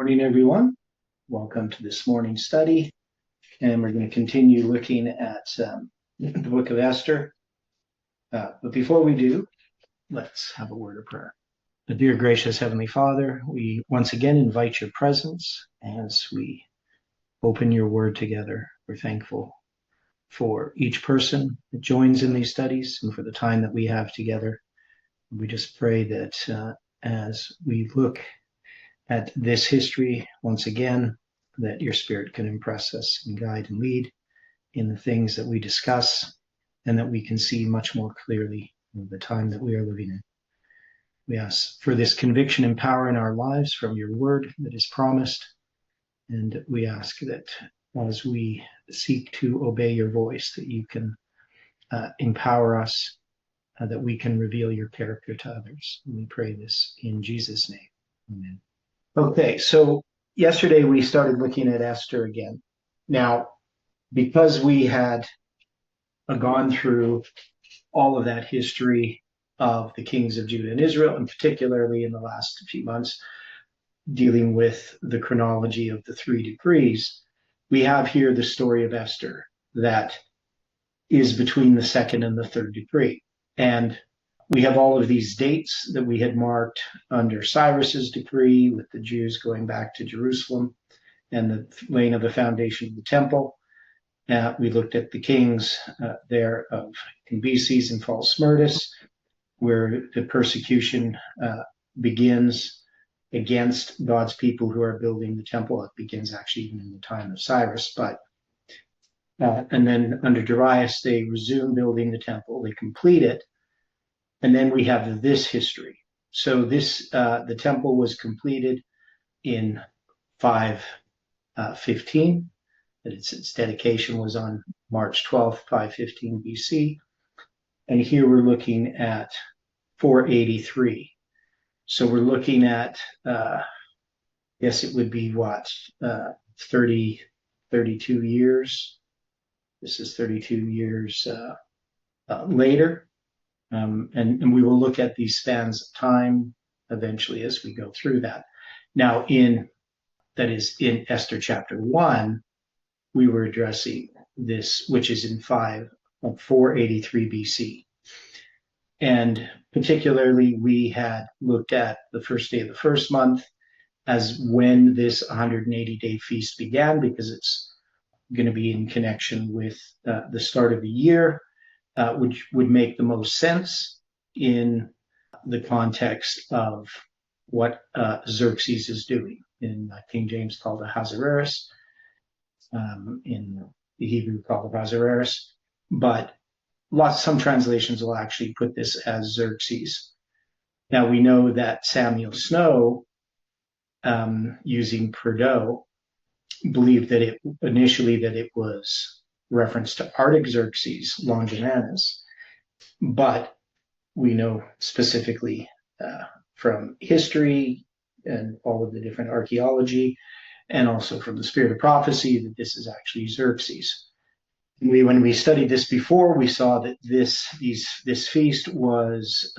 Morning, everyone. Welcome to this morning's study. And we're going to continue looking at the book of Esther. But before we do, let's have a word of prayer. Dear gracious Heavenly Father, we once again invite your presence as we open your word together. We're thankful for each person that joins in these studies and for the time that we have together. We just pray that as we look at this history once again, that your Spirit can impress us and guide and lead in the things that we discuss, and that we can see much more clearly in the time that we are living in. We ask for this conviction and power in our lives from your word that is promised, and we ask that as we seek to obey your voice, that you can empower us, that we can reveal your character to others. And we pray this in Jesus' name. Amen. Okay, so yesterday we started looking at Esther again. Now, because we had gone through all of that history of the kings of Judah and Israel, and particularly in the last few months, dealing with the chronology of the 3 decrees, we have here the story of Esther that is between the 2nd and the 3rd decree. And we have all of these dates that we had marked under Cyrus's decree, with the Jews going back to Jerusalem and the laying of the foundation of the temple. We looked at the kings there of Cambyses and False Smyrtus, where the persecution begins against God's people who are building the temple. It begins actually even in the time of Cyrus. And then under Darius, they resume building the temple. They complete it. And then we have this history. So the temple was completed in 515. Its dedication was on March 12th, 515 BC. And here we're looking at 483. So we're looking at, yes, it would be what, 32 years. This is 32 years later. And we will look at these spans of time eventually as we go through that. Now, in Esther Chapter 1, we were addressing this, which is in 483 BC. And particularly, we had looked at the first day of the first month as when this 180-day feast began, because it's going to be in connection with the start of the year. Which would make the most sense in the context of what Xerxes is doing. In King James called Ahasuerus, in the Hebrew called Ahasuerus, but some translations will actually put this as Xerxes. Now we know that Samuel Snow, using Prideaux, believed that it was reference to Artaxerxes Longinus, but we know specifically from history and all of the different archaeology, and also from the spirit of prophecy, that this is actually Xerxes. When we studied this before, we saw that this feast was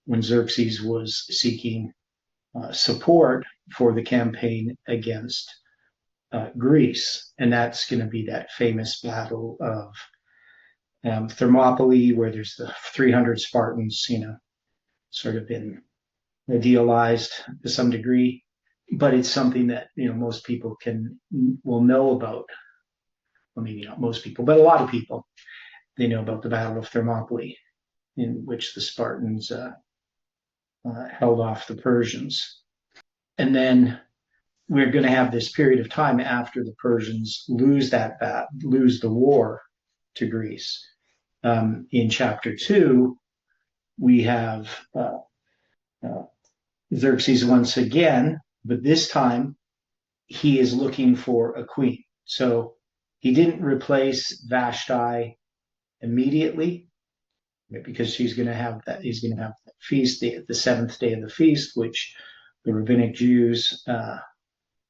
when Xerxes was seeking support for the campaign against Greece, and that's going to be that famous battle of Thermopylae, where there's the 300 Spartans, sort of been idealized to some degree, but it's something that most people will know about. Well, maybe not most people, but a lot of people, they know about the Battle of Thermopylae, in which the Spartans held off the Persians, and then we're going to have this period of time after the Persians lose the war to Greece. In chapter 2, we have Xerxes once again, but this time he is looking for a queen. So he didn't replace Vashti immediately, because he's going to have that feast, the 7th day of the feast, which the rabbinic Jews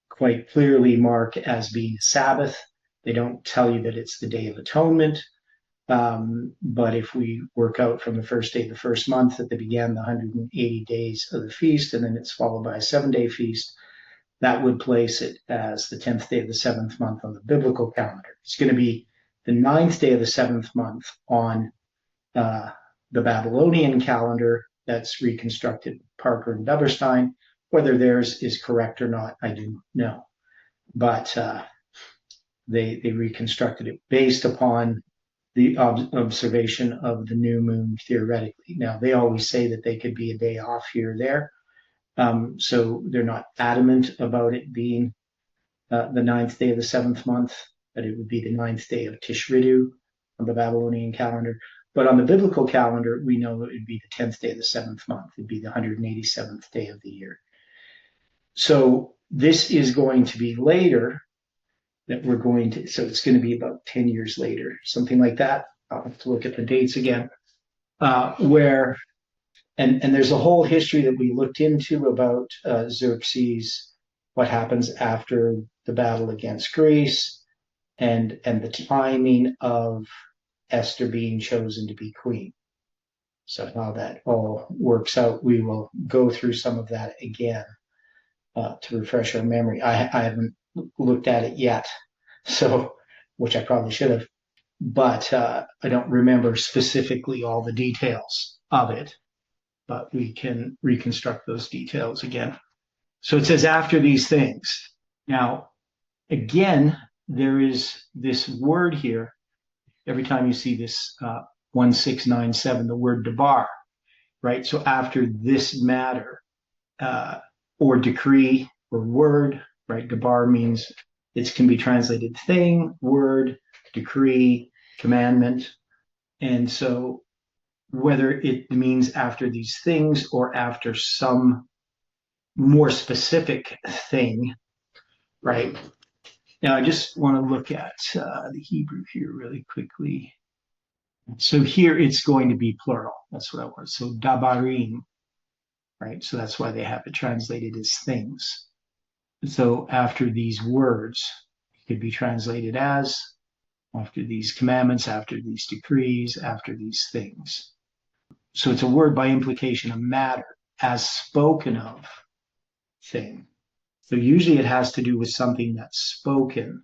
quite clearly mark as being Sabbath. They don't tell you that it's the Day of Atonement, But if we work out from the first day of the first month that they began the 180 days of the feast, and then it's followed by a 7-day feast, that would place it as the 10th day of the 7th month on the biblical calendar. It's going to be the 9th day of the 7th month on the Babylonian calendar that's reconstructed Parker and Duberstein. Whether theirs is correct or not, I do know. But they reconstructed it based upon the observation of the new moon theoretically. Now, they always say that they could be a day off here or there. So they're not adamant about it being the 9th day of the 7th month, but it would be the 9th day of Tishridu on the Babylonian calendar. But on the biblical calendar, we know it would be the 10th day of the 7th month. It'd be the 187th day of the year. So this is going to be later that we're going to, so it's going to be about 10 years later, something like that. I'll have to look at the dates again, where, and there's a whole history that we looked into about Xerxes, what happens after the battle against Greece, and the timing of Esther being chosen to be queen. So how that all works out, we will go through some of that again to refresh our memory. I haven't looked at it yet, so, which I probably should have, but I don't remember specifically all the details of it, but we can reconstruct those details again. So it says after these things. Now, again, there is this word here. Every time you see this 1697, the word debar, right? So after this matter, or decree or word, right? Debar means it can be translated thing, word, decree, commandment. And so whether it means after these things or after some more specific thing, right? Now, I just want to look at the Hebrew here really quickly. So here it's going to be plural. That's what I want. So dabarim, right? So that's why they have it translated as things. So after these words, it could be translated as after these commandments, after these decrees, after these things. So it's a word by implication, a matter, as spoken of thing. So usually it has to do with something that's spoken,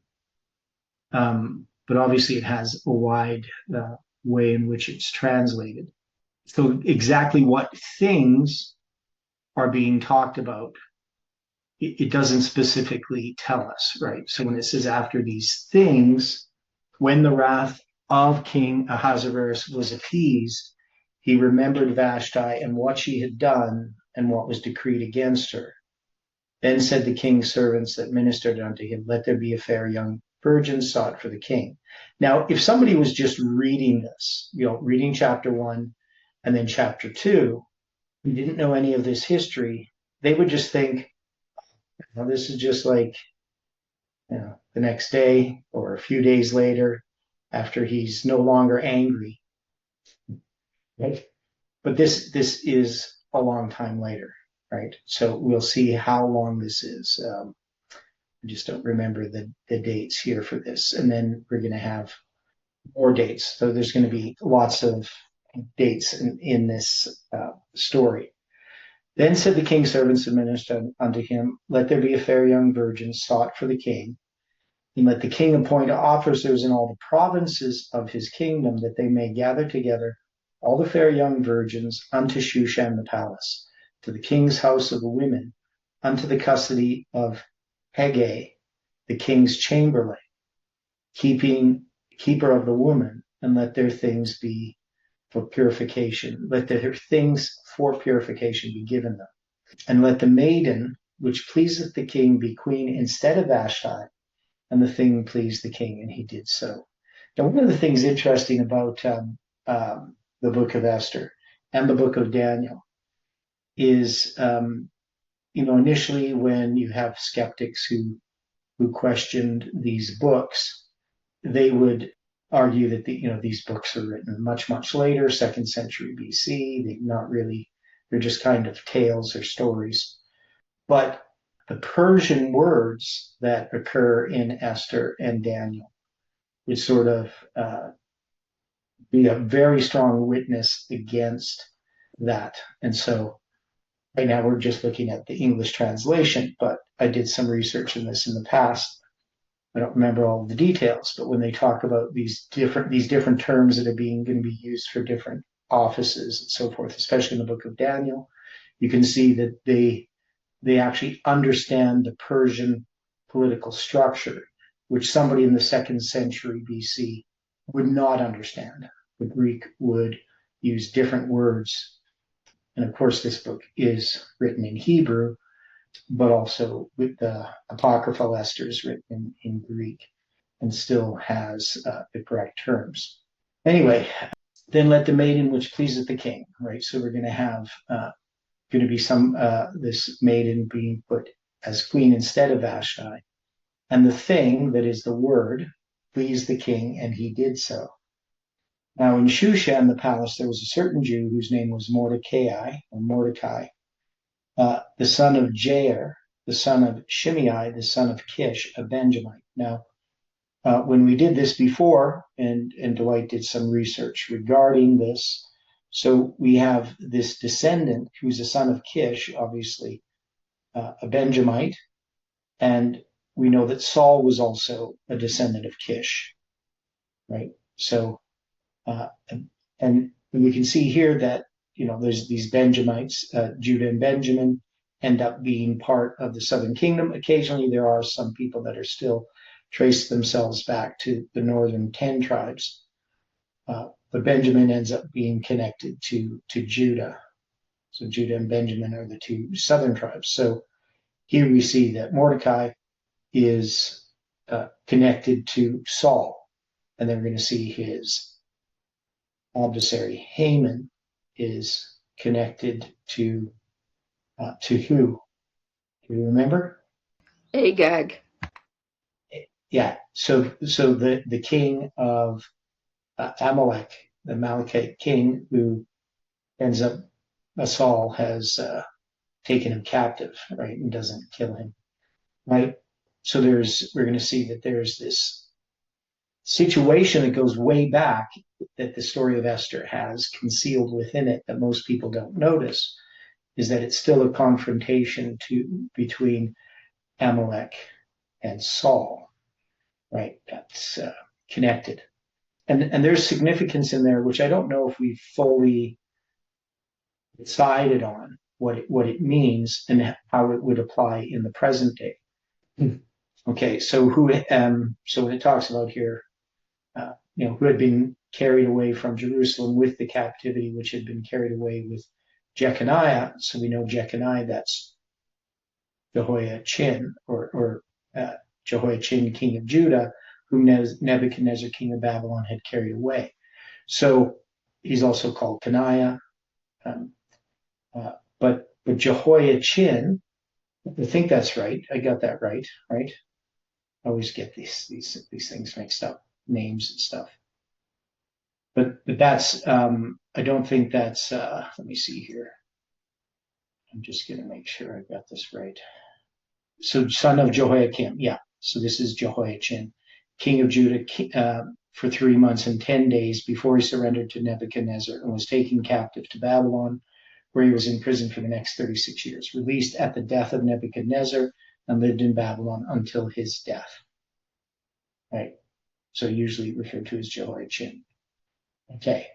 but obviously it has a wide way in which it's translated. So exactly what things are being talked about, it doesn't specifically tell us, right? So when it says after these things, when the wrath of King Ahasuerus was appeased, he remembered Vashti and what she had done and what was decreed against her. Then said the king's servants that ministered unto him, let there be a fair young virgin sought for the king. Now, if somebody was just reading this, reading chapter 1 and then chapter 2, who didn't know any of this history, they would just think, well, this is just like, the next day or a few days later after he's no longer angry. Right? But this is a long time later, right? So we'll see how long this is. I just don't remember the dates here for this. And then we're going to have more dates. So there's going to be lots of dates in this story. Then said the king's servants and ministered unto him, let there be a fair young virgin sought for the king, and let the king appoint officers in all the provinces of his kingdom, that they may gather together all the fair young virgins unto Shushan the palace, to the king's house of the women, unto the custody of Haggai, the king's chamberlain, keeper of the woman, and let their things be for purification. Let their things for purification be given them. And let the maiden which pleaseth the king be queen instead of Vashti, and the thing pleased the king, and he did so. Now, one of the things interesting about the book of Esther and the book of Daniel is, initially when you have skeptics who questioned these books, they would argue that these books are written much, much later, 2nd century BC. They're just kind of tales or stories. But the Persian words that occur in Esther and Daniel, which sort of be a very strong witness against that. And so right now we're just looking at the English translation, but I did some research in this in the past. I don't remember all of the details, but when they talk about these different terms that are going to be used for different offices and so forth, especially in the book of Daniel, you can see that they actually understand the Persian political structure, which somebody in the 2nd century BC would not understand. The Greek would use different words. And of course, this book is written in Hebrew, but also with the Apocryphal Esther's written in Greek and still has the correct terms. Anyway, then let the maiden which pleaseth the king, right? So we're going to have going to be this maiden being put as queen instead of Vashti. And the thing, that is the word, pleased the king, and he did so. Now in Shushan, the palace, there was a certain Jew whose name was Mordecai, the son of Jair, the son of Shimei, the son of Kish, a Benjamite. Now, when we did this before, and Dwight did some research regarding this, so we have this descendant who's a son of Kish, obviously a Benjamite, and we know that Saul was also a descendant of Kish, right? So, and we can see here that, there's these Benjamites, Judah and Benjamin, end up being part of the southern kingdom. Occasionally, there are some people that are still trace themselves back to the northern 10 tribes. But Benjamin ends up being connected to Judah. So Judah and Benjamin are the two southern tribes. So here we see that Mordecai is connected to Saul. And then we're going to see his adversary Haman is connected to who? Do you remember? Agag. Yeah. So the king of Amalek, the Amalekite king, who ends up Saul has taken him captive, right, and doesn't kill him, right? So we're going to see that there's this situation that goes way back that the story of Esther has concealed within it that most people don't notice, is that it's still a confrontation between Amalek and Saul, right? That's connected. And there's significance in there, which I don't know if we fully decided on what it means and how it would apply in the present day. Okay, so so when it talks about here, who had been carried away from Jerusalem with the captivity, which had been carried away with Jeconiah. So we know Jeconiah, that's Jehoiachin, or Jehoiachin, king of Judah, whom Nebuchadnezzar, king of Babylon, had carried away. So he's also called Coniah. But Jehoiachin, I think that's right. I got that right? I always get these things mixed up, names and stuff. But that's I don't think that's let me see here. I'm just going to make sure I got this right. So son of Jehoiakim, yeah. So this is Jehoiachin, king of Judah, for 3 months and 10 days before he surrendered to Nebuchadnezzar and was taken captive to Babylon, where he was in prison for the next 36 years, released at the death of Nebuchadnezzar and lived in Babylon until his death. Right? So usually referred to as Jehoiachin. Okay.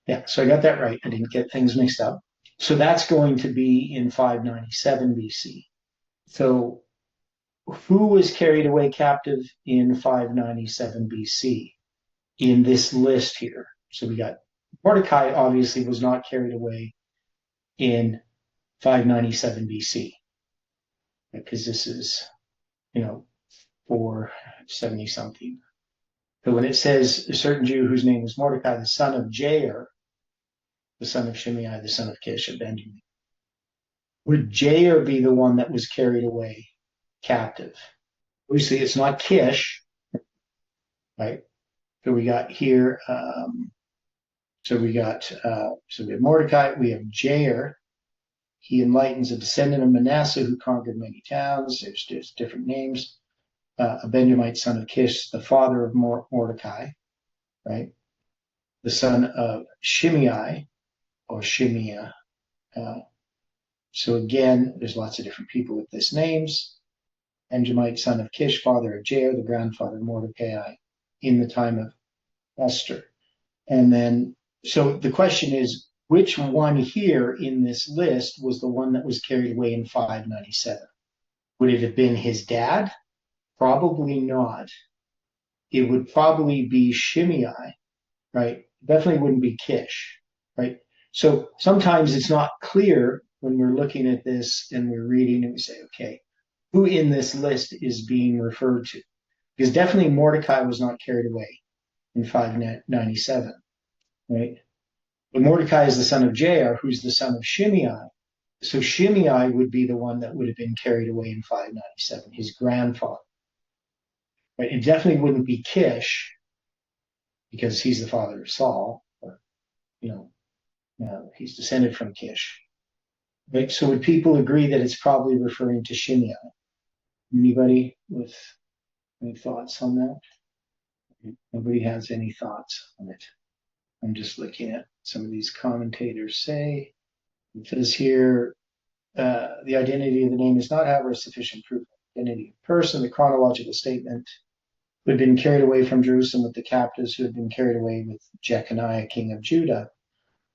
Yeah, so I got that right. I didn't get things mixed up. So that's going to be in 597 BC. So who was carried away captive in 597 BC in this list here? So we got Mordecai obviously was not carried away in 597 BC because this is, 470 something. So when it says a certain Jew whose name was Mordecai, the son of Jair, the son of Shimei, the son of Kish, of Benjamin, would Jair be the one that was carried away captive? Obviously, it's not Kish, right? So we got here. So we have Mordecai. We have Jair. He enlightens a descendant of Manasseh who conquered many towns. There's different names. A Benjamite son of Kish, the father of Mordecai, right? the son of Shimei, or Shimea. So again, there's lots of different people with these names. Benjamite, son of Kish, father of Jair, the grandfather of Mordecai, in the time of Esther. And then, so the question is, which one here in this list was the one that was carried away in 597? Would it have been his dad? Probably not. It would probably be Shimei, right? Definitely wouldn't be Kish, right? So sometimes it's not clear when we're looking at this and we're reading and we say, okay, who in this list is being referred to? Because definitely Mordecai was not carried away in 597, right? But Mordecai is the son of Jair, who's the son of Shimei. So Shimei would be the one that would have been carried away in 597, his grandfather. Right? It definitely wouldn't be Kish, because he's the father of Saul, or, he's descended from Kish. Right? So would people agree that it's probably referring to Shimei? Anybody with any thoughts on that? Nobody has any thoughts on it. I'm just looking at some of these commentators say. It says here, the identity of the name is not, however, sufficient proof of identity of person. The chronological statement who had been carried away from Jerusalem with the captives who had been carried away with Jeconiah, king of Judah,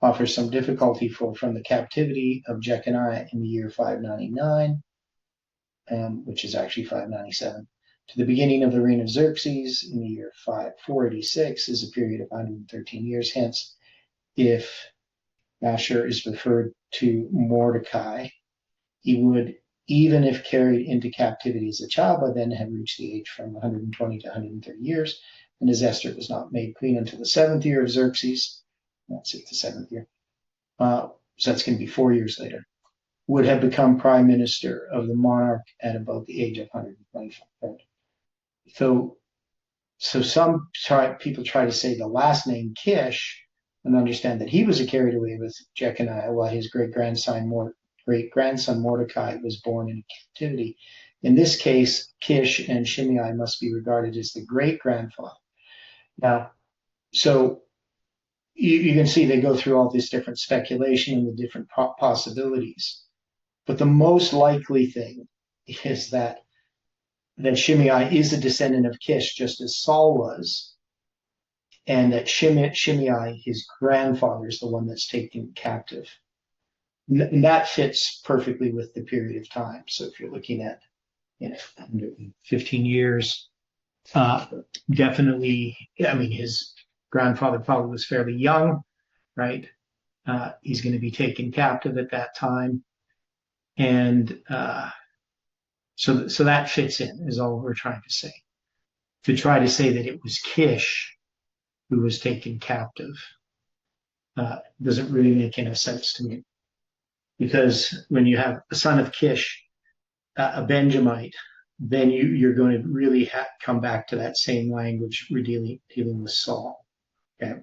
offers some difficulty from the captivity of Jeconiah in the year 599, which is actually 597, to the beginning of the reign of Xerxes in the year 486 is a period of 113 years. Hence, if Asher is referred to Mordecai, he would, even if carried into captivity as a child, by then have reached the age from 120 to 130 years. And as Esther was not made queen until the 7th year of Xerxes, that's it, the 7th year. So that's going to be 4 years later, would have become prime minister of the monarch at about the age of 125. Right? So some people try to say the last name Kish and understand that he was carried away with Jeconiah while his great-grandson Mordecai was born in captivity. In this case, Kish and Shimei must be regarded as the great-grandfather. Now, so you can see they go through all this different speculation and the different possibilities. But the most likely thing is that Shimei is a descendant of Kish, just as Saul was, and that Shimei, his grandfather, is the one that's taken captive. And that fits perfectly with the period of time. So if you're looking at 15 years, definitely, his grandfather probably was fairly young, right? He's going to be taken captive at that time. And so that fits in, is all we're trying to say. To try to say that it was Kish who was taken captive doesn't really make any sense to me. Because when you have a son of Kish, a Benjamite, then you're going to really come back to that same language we're dealing with Saul. Okay.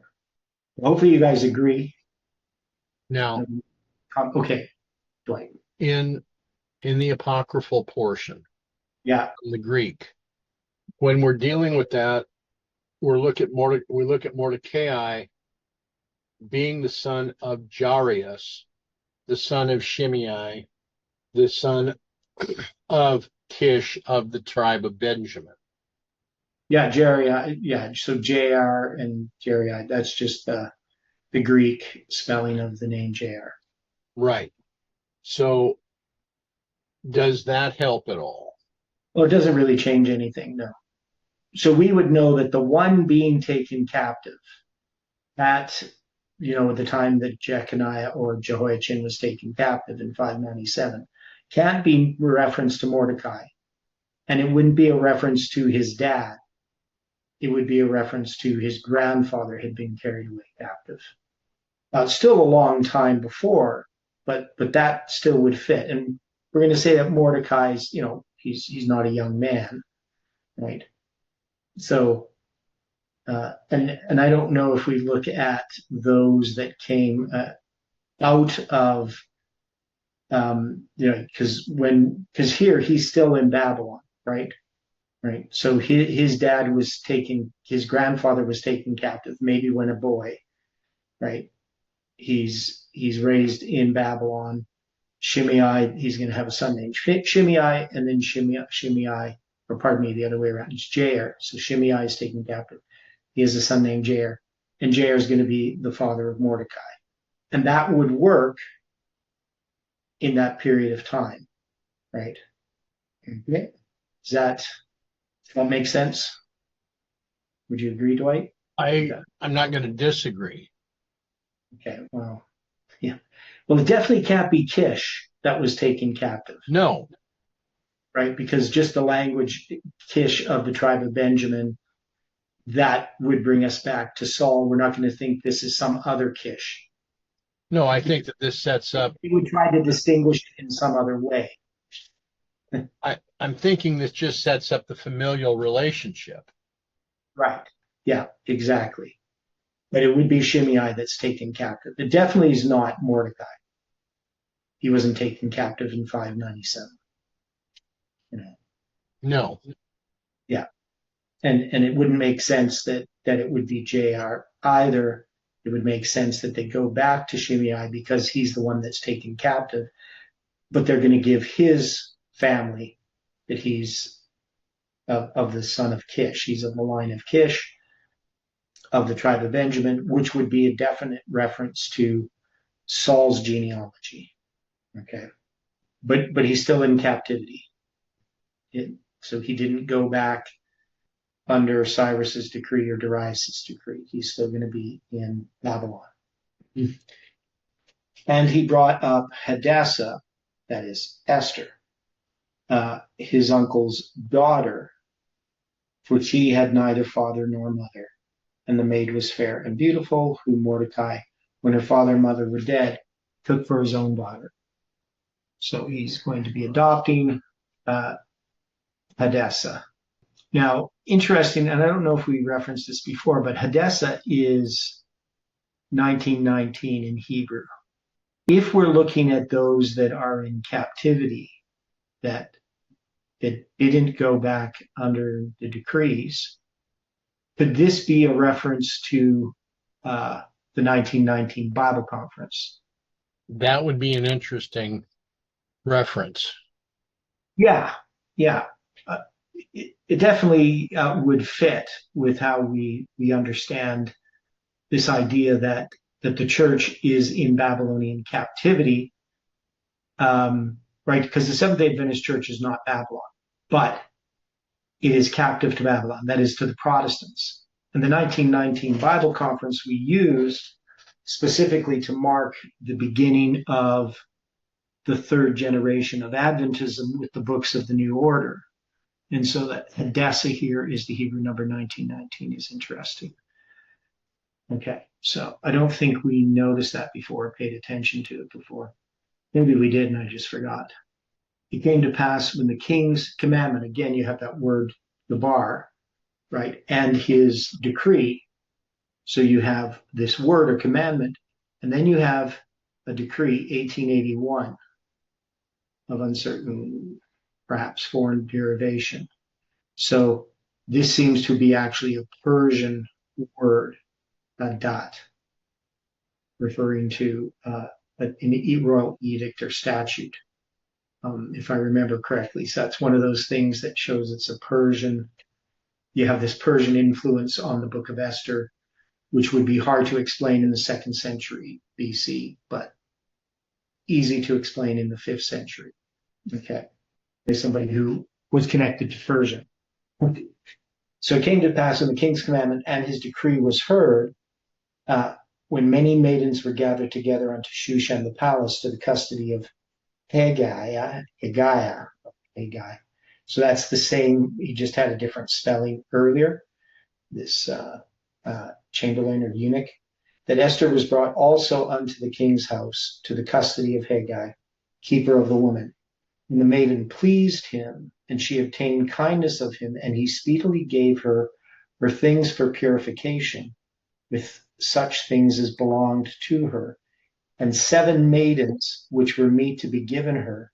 Hopefully you guys agree. Now, okay, Dwight. In the apocryphal portion, yeah, in the Greek, when we're dealing with that, we look at Mordecai being the son of Darius, the son of Shimei, the son of Kish of the tribe of Benjamin. Yeah, Jerry. Yeah, so J.R. and Jerry. That's just the Greek spelling of the name J.R. Right. So does that help at all? Well, it doesn't really change anything, no. So we would know that the one being taken captive at the time that Jeconiah or Jehoiachin was taken captive in 597 can't be a reference to Mordecai. And it wouldn't be a reference to his dad. It would be a reference to his grandfather had been carried away captive. Still a long time before, but that still would fit. And we're going to say that Mordecai's, he's not a young man, right? So, and I don't know if we look at those that came out of, because here he's still in Babylon, right? Right. So his grandfather was taken captive, maybe when a boy, right? He's raised in Babylon. Shimei, he's going to have a son named Shimei, and then Shimei, or pardon me, the other way around. It's Jair. So Shimei is taken captive. He has a son named Jair, and Jair is going to be the father of Mordecai, and that would work in that period of time, right? Okay. Does that make sense? Would you agree, Dwight? I'm not going to disagree. Okay. Well, yeah. Well, it definitely can't be Kish that was taken captive. No. Right? Because just the language, Kish of the tribe of Benjamin, that would bring us back to Saul. We're not going to think this is some other Kish. No, I think that this sets up. We would try to distinguish it in some other way. I'm thinking this just sets up the familial relationship. Right. Yeah, exactly. But it would be Shimei that's taken captive. It definitely is not Mordecai. He wasn't taken captive in 597. No. Yeah. And it wouldn't make sense that it would be JR either. It would make sense that they go back to Shimei because he's the one that's taken captive, but they're going to give his family that he's of the son of Kish. He's of the line of Kish, of the tribe of Benjamin, which would be a definite reference to Saul's genealogy. Okay. But he's still in captivity. So he didn't go back under Cyrus's decree or Darius's decree. He's still going to be in Babylon. And he brought up Hadassah, that is Esther, his uncle's daughter, for she had neither father nor mother, and the maid was fair and beautiful, whom Mordecai, when her father and mother were dead, took for his own daughter. So he's going to be adopting Hadassah. Now, interesting, and I don't know if we referenced this before, but Hadassah is 1919 in Hebrew. If we're looking at those that are in captivity, that didn't go back under the decrees, could this be a reference to the 1919 Bible conference? That would be an interesting reference. Yeah. It definitely would fit with how we understand this idea that the church is in Babylonian captivity, right? Because the Seventh-day Adventist Church is not Babylon, but it is captive to Babylon, that is to the Protestants. And the 1919 Bible Conference we used specifically to mark the beginning of the third generation of Adventism with the books of the New Order. And so that Hadassah here is the Hebrew number 1919 is interesting. Okay, so I don't think we noticed that before, or paid attention to it before. Maybe we did and I just forgot. It came to pass when the king's commandment, again, you have that word, the bar, right, and his decree. So you have this word or commandment, and then you have a decree, 1881, of uncertain, perhaps foreign derivation. So this seems to be actually a Persian word, dot, referring to an royal edict or statute, if I remember correctly. So that's one of those things that shows it's a Persian. You have this Persian influence on the book of Esther, which would be hard to explain in the 2nd century BC, but easy to explain in the 5th century. Okay. There's somebody who was connected to Persia. So it came to pass when the king's commandment and his decree was heard, when many maidens were gathered together unto Shushan the palace to the custody of Haggai. So that's the same. He just had a different spelling earlier. This chamberlain or eunuch. That Esther was brought also unto the king's house to the custody of Haggai, keeper of the woman. And the maiden pleased him, and she obtained kindness of him, and he speedily gave her things for purification, with such things as belonged to her, and 7 maidens which were meet to be given her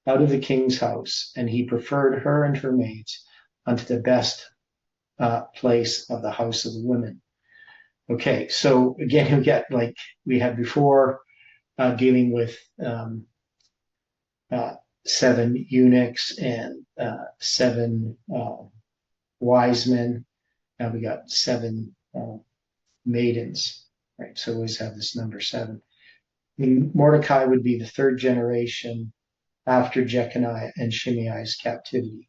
out of the king's house, and he preferred her and her maids unto the best place of the house of the women. Okay, so again, we get like we had before, dealing with uh, seven eunuchs and seven wise men. Now we got seven maidens, right? So we always have this number seven. I mean, Mordecai would be the third generation after Jeconiah and Shimei's captivity.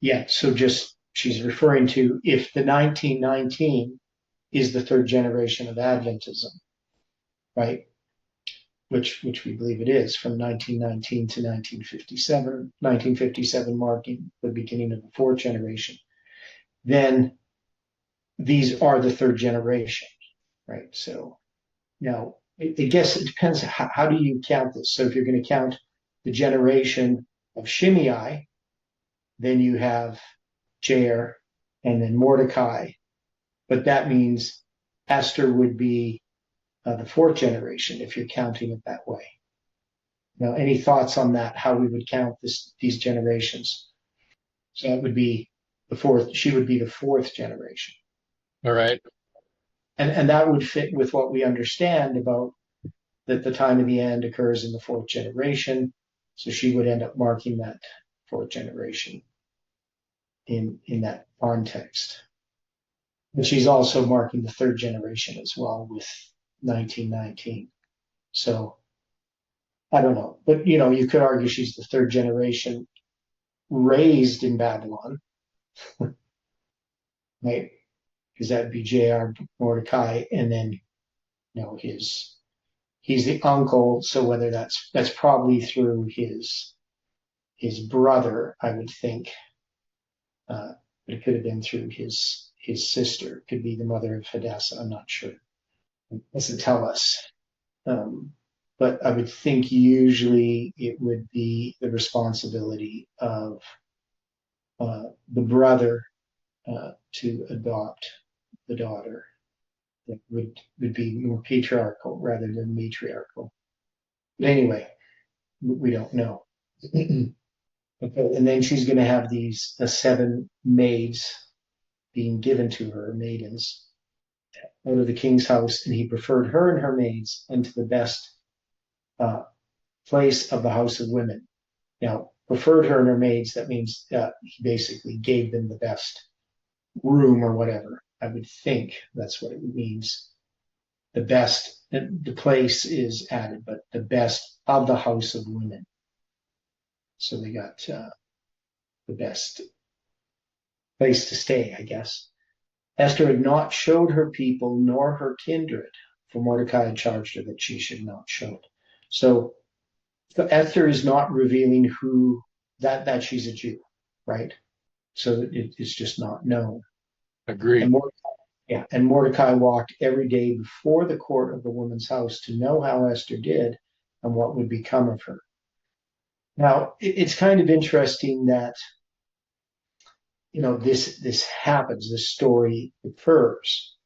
Yeah, so just she's referring to if the 1919 is the third generation of Adventism, right? Which we believe it is, from 1919 to 1957, 1957 marking the beginning of the fourth generation, then these are the third generation, right? So now, I guess it depends. How do you count this? So if you're going to count the generation of Shimei, then you have Jair and then Mordecai. But that means Esther would be the fourth generation if you're counting it that way. Now, any thoughts on that? How we would count these generations? So that would be the fourth. She would be the fourth generation, All right. and that would fit with what we understand about that the time of the end occurs in the fourth generation. So she would end up marking that fourth generation in that context. But she's also marking the third generation as well with 1919. So I don't know, but you could argue she's the third generation raised in Babylon, right? Because that'd be J.R. Mordecai, and then he's the uncle. So whether that's probably through his brother, I would think. But it could have been through his sister. It could be the mother of Hadassah. I'm not sure. It doesn't tell us. But I would think usually it would be the responsibility of the brother to adopt the daughter. That would be more patriarchal rather than matriarchal. But anyway, we don't know. Okay, and then she's going to have these seven maids being given to her, maidens, out of the king's house, and he preferred her and her maids unto the best uh, place of the house of women. Now, preferred her and her maids, that means he basically gave them the best room or whatever. I would think that's what it means. The best, the place is added, but the best of the house of women. So they got the best place to stay, I guess. Esther had not showed her people nor her kindred, for Mordecai had charged her that she should not show it. So Esther is not revealing who that she's a Jew, right? So it's just not known. Agreed. And Mordecai walked every day before the court of the woman's house to know how Esther did and what would become of her. Now, it's kind of interesting that this happens. This story occurs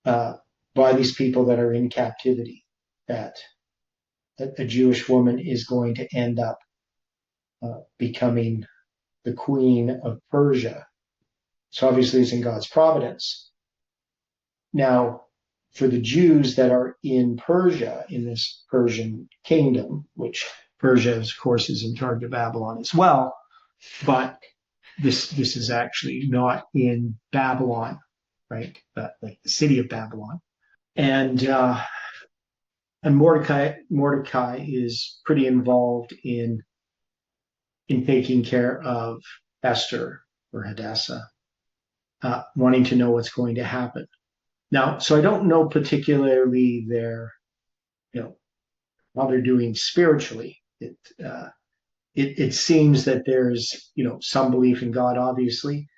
by these people that are in captivity. That a Jewish woman is going to end up becoming the queen of Persia. So obviously, it's in God's providence. Now, for the Jews that are in Persia, in this Persian kingdom, which Persia, of course, is in charge of Babylon as well, but this is actually not in Babylon, right? Like the city of Babylon, and Mordecai is pretty involved in taking care of Esther or Hadassah, wanting to know what's going to happen. Now, so I don't know particularly how they're doing spiritually. It seems that there's some belief in God, obviously,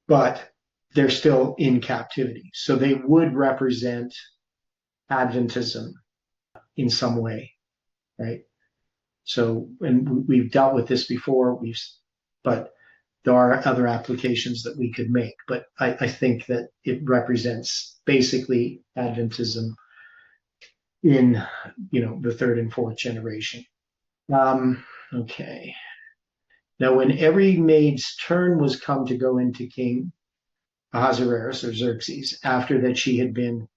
but they're still in captivity. So they would represent Adventism in some way, right? So, and we've dealt with this before. But there are other applications that we could make. But I think that it represents basically Adventism in the third and fourth generation. Okay. Now, when every maid's turn was come to go into king, Ahasuerus or Xerxes, after that she had been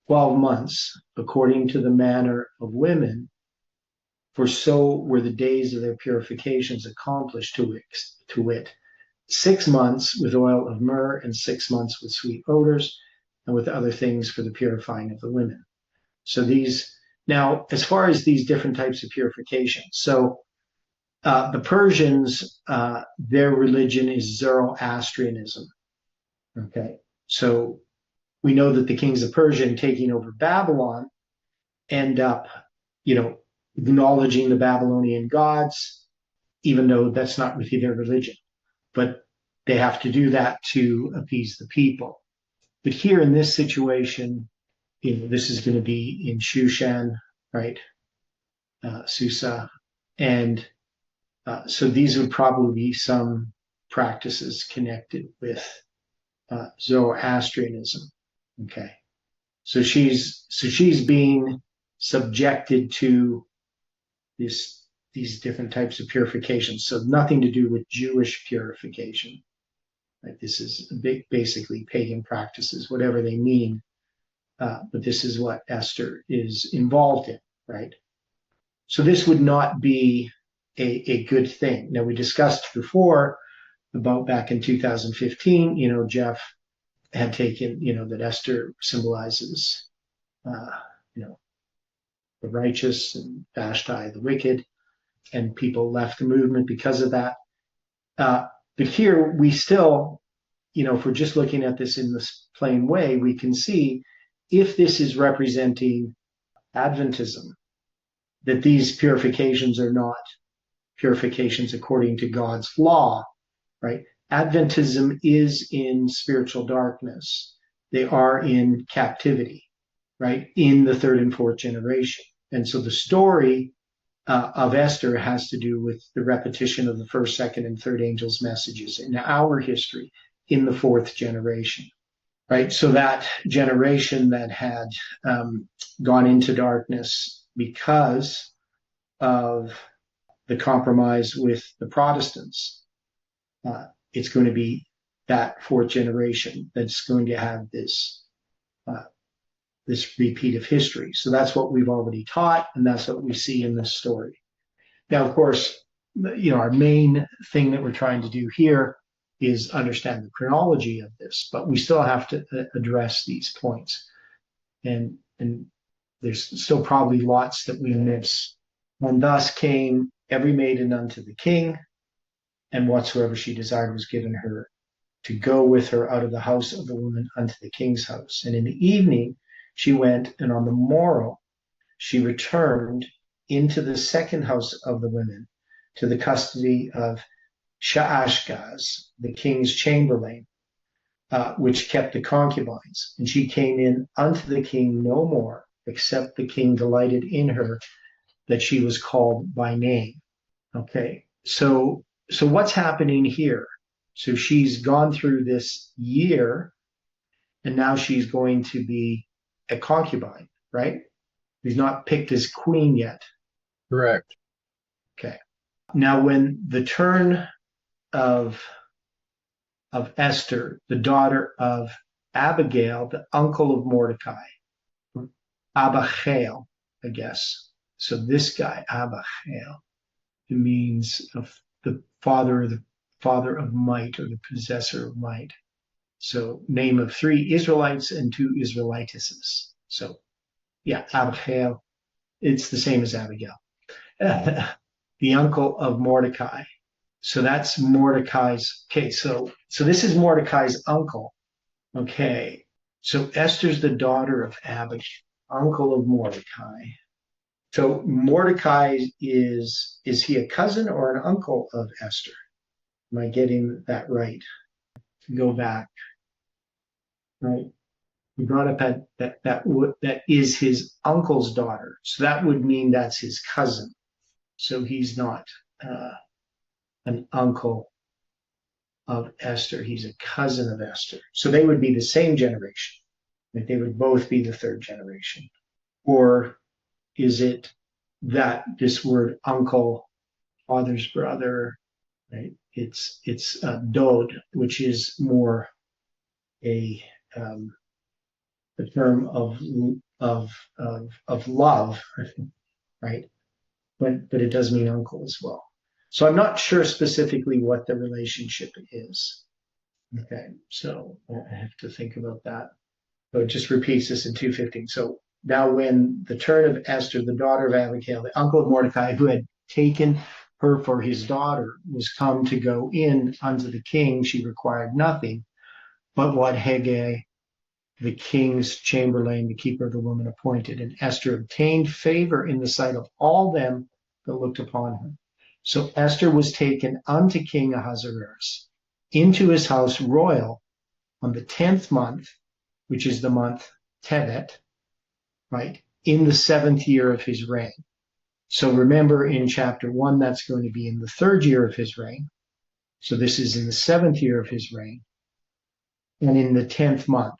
12 months, according to the manner of women, for so were the days of their purifications accomplished, to wit, 6 months with oil of myrrh, and 6 months with sweet odors, and with other things for the purifying of the women. So now, as far as these different types of purification, so the Persians, their religion is Zoroastrianism. Okay, so we know that the kings of Persia, taking over Babylon, end up, acknowledging the Babylonian gods, even though that's not really their religion. But they have to do that to appease the people. But here in this situation, this is going to be in Shushan, right? Susa. And so these would probably be some practices connected with Zoroastrianism. Okay. So she's being subjected to these different types of purification. So nothing to do with Jewish purification. Right? This is basically pagan practices, whatever they mean. But this is what Esther is involved in, right? So this would not be a good thing. Now, we discussed before about back in 2015, Jeff had taken, that Esther symbolizes, the righteous, and Vashti the wicked, and people left the movement because of that. But here we still, if we're just looking at this in this plain way, we can see if this is representing Adventism, that these purifications are not purifications according to God's law, right? Adventism is in spiritual darkness. They are in captivity, right? In the third and fourth generation. And so the story of Esther has to do with the repetition of the first, second, and third angels' messages in our history in the fourth generation, right? So that generation that had gone into darkness because of the compromise with the Protestants, it's going to be that fourth generation that's going to have this repeat of history. So that's what we've already taught, and that's what we see in this story. Now, of course, our main thing that we're trying to do here is understand the chronology of this, but we still have to address these points. And there's still probably lots that we miss. And thus came every maiden unto the king, and whatsoever she desired was given her, to go with her out of the house of the woman unto the king's house. And in the evening she went, and on the morrow she returned into the second house of the women, to the custody of Shaashgaz, the king's chamberlain, which kept the concubines. And she came in unto the king no more, except the king delighted in her, that she was called by name. Okay, so what's happening here? So she's gone through this year, and now she's going to be a concubine, right? She's not picked as queen yet. Correct. Okay. Now, when the turn of Esther, the daughter of Abigail, the uncle of Mordecai, Abihail, I guess. So this guy, Abihail, it means the father of might, or the possessor of might. So name of 3 Israelites and 2 Israelitesses. So yeah, Abihail, it's the same as Abigail. The uncle of Mordecai. So that's Mordecai's. Okay, so this is Mordecai's uncle. Okay, so Esther's the daughter of Abigail, uncle of Mordecai. So Mordecai is he a cousin or an uncle of Esther? Am I getting that right? Go back. Right. We brought up that is his uncle's daughter. So that would mean that's his cousin. So he's not an uncle of Esther. He's a cousin of Esther. So they would be the same generation. Like they would both be the third generation. Or is it that this word uncle, father's brother, right? It's dod, which is more a term of love, right? But it does mean uncle as well. So I'm not sure specifically what the relationship is. Okay, so I have to think about that. So it just repeats this in 2:15. So now when the turn of Esther, the daughter of Abigail, the uncle of Mordecai, who had taken her for his daughter, was come to go in unto the king, she required nothing but what Haggai, the king's chamberlain, the keeper of the woman, appointed. And Esther obtained favor in the sight of all them that looked upon her. So Esther was taken unto King Ahasuerus into his house royal on the 10th month, which is the month Tevet, right, in the 7th year of his reign. So remember in chapter 1, that's going to be in the 3rd year of his reign. So this is in the 7th year of his reign and in the 10th month.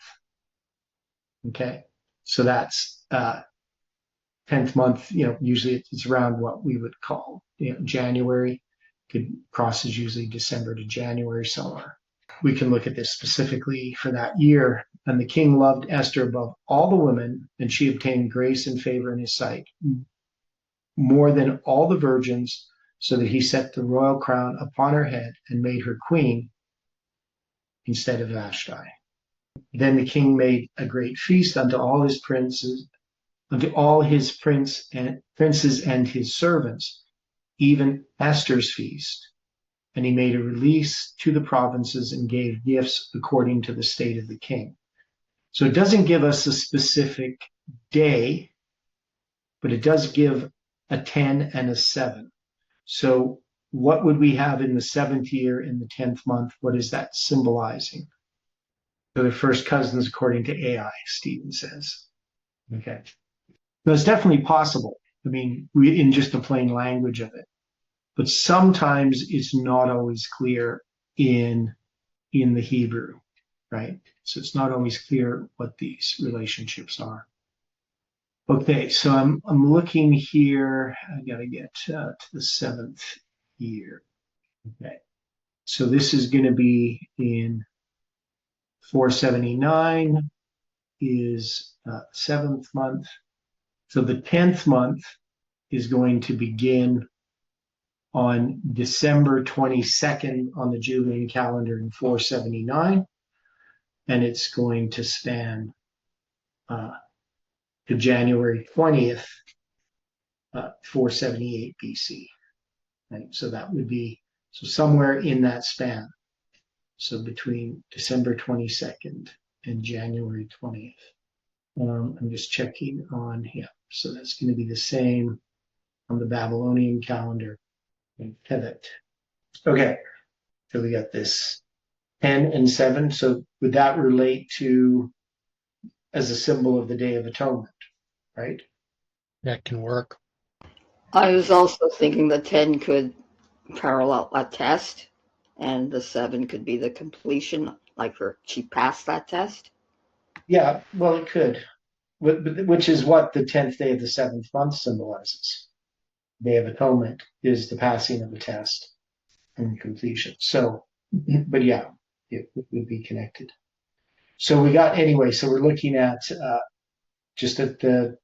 Okay, so that's 10th month, usually it's around what we would call, January. Crosses usually December to January somewhere. We can look at this specifically for that year. And the king loved Esther above all the women, and she obtained grace and favor in his sight, more than all the virgins, so that he set the royal crown upon her head and made her queen instead of Vashti. Then the king made a great feast unto all his princes, unto all his princes and his servants, even Esther's feast. And he made a release to the provinces and gave gifts according to the state of the king. So it doesn't give us a specific day, but it does give a 10 and a 7. So what would we have in the 7th year in the 10th month? What is that symbolizing? So they're first cousins according to Ai, Stephen says. Okay. So it's definitely possible. I mean, in just the plain language of it. But sometimes it's not always clear in the Hebrew, right? So it's not always clear what these relationships are. Okay, so I'm looking here. I got to get to the 7th year. Okay, so this is going to be in 479 is 7th month. So the 10th month is going to begin on December 22nd on the Julian calendar in 479, and it's going to span to January 20th, 478 BC. Right? So that would be somewhere in that span. So between December 22nd and January 20th. I'm just checking on here. So that's going to be the same on the Babylonian calendar in Tevet. Okay, so we got this 10 and 7. So would that relate to as a symbol of the Day of Atonement, right? That can work. I was also thinking the 10 could parallel a test, and the 7 could be the completion, like she passed that test. Yeah, well, it could, which is what the 10th day of the 7th month symbolizes. Day of Atonement is the passing of the test and completion. So, but yeah, it would be connected. So we got, anyway, so we're looking at just at the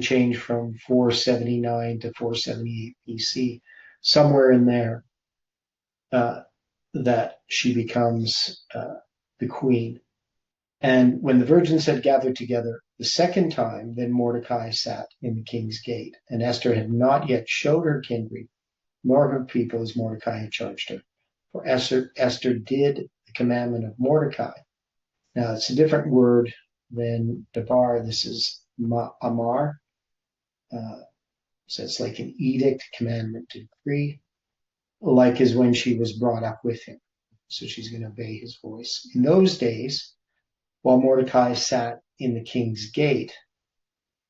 change from 479 to 478 BC, somewhere in there, that she becomes the queen. And when the virgins had gathered together the second time, then Mordecai sat in the king's gate. And Esther had not yet showed her kindred, nor her people, as Mordecai had charged her. For Esther did the commandment of Mordecai. Now, it's a different word than debar. This is amar. So it's like an edict, commandment, decree, like as when she was brought up with him. So she's going to obey his voice. In those days, while Mordecai sat in the king's gate,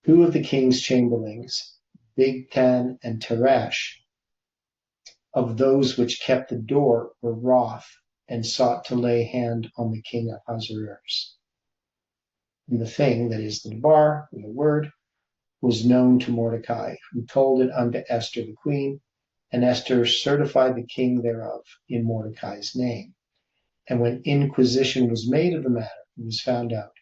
2 of the king's chamberlains, Bigtan and Teresh, of those which kept the door, were wroth and sought to lay hand on the king of Ahasuerus. And the thing, that is the debar, the word, was known to Mordecai, who told it unto Esther the queen, and Esther certified the king thereof in Mordecai's name. And when inquisition was made of the matter, It was found out.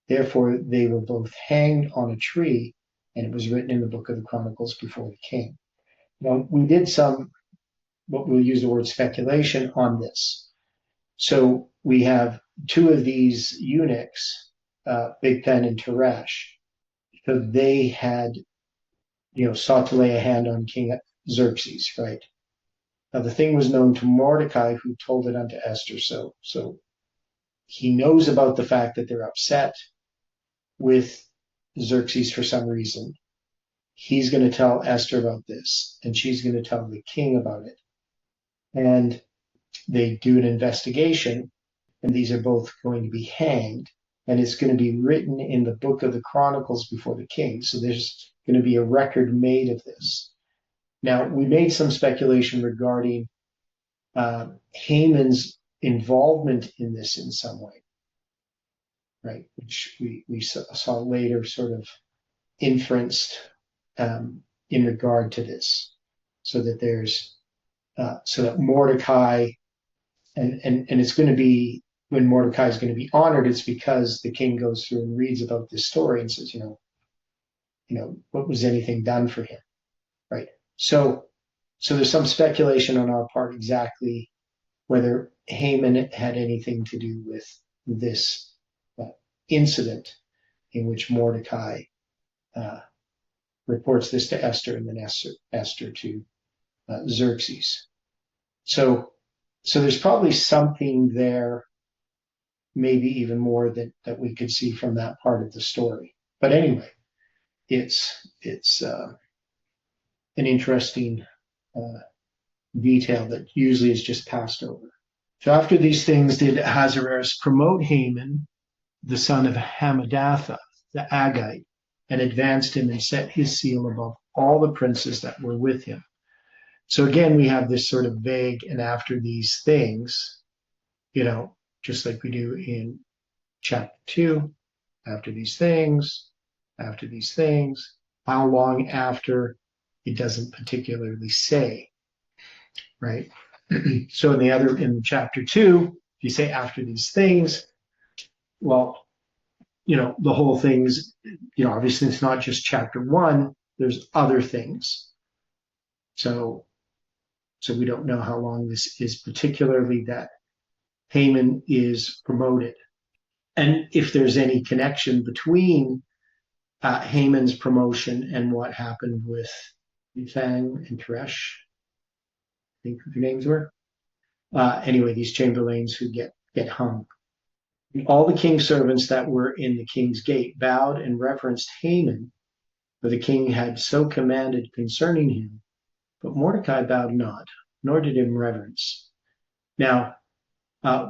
Therefore, they were both hanged on a tree, and it was written in the book of the Chronicles before the king. Now, we did some, what we'll use the word speculation on this. So we have two of these eunuchs, Bigthan and Teresh. So they had, sought to lay a hand on King Xerxes, right? Now the thing was known to Mordecai, who told it unto Esther. So he knows about the fact that they're upset with Xerxes for some reason. He's going to tell Esther about this, and she's going to tell the king about it. And they do an investigation, and these are both going to be hanged, and it's going to be written in the book of the Chronicles before the king. So there's going to be a record made of this. Now, we made some speculation regarding Haman's involvement in this in some way, right? Which we saw later sort of inferenced in regard to this, so that Mordecai, and it's going to be, when Mordecai is going to be honored, it's because the king goes through and reads about this story and says, what was anything done for him, right? So there's some speculation on our part exactly whether Haman had anything to do with this incident in which Mordecai reports this to Esther, and then Esther to Xerxes. So there's probably something there, maybe even more that we could see from that part of the story. But anyway, it's an interesting detail that usually is just passed over. So after these things did Ahasuerus promote Haman, the son of Hammedatha, the Agagite, and advanced him and set his seal above all the princes that were with him. So again, we have this sort of vague, and after these things, just like we do in chapter 2, after these things, how long after, it doesn't particularly say, right? So in chapter 2, if you say after these things, well, the whole thing's, obviously it's not just chapter 1, there's other things. So we don't know how long this is, particularly that Haman is promoted. And if there's any connection between Haman's promotion and what happened with Bigthan and Teresh, I think their names were. Anyway, these chamberlains who get hung. All the king's servants that were in the king's gate bowed and reverenced Haman, for the king had so commanded concerning him. But Mordecai bowed not, nor did him reverence. Now,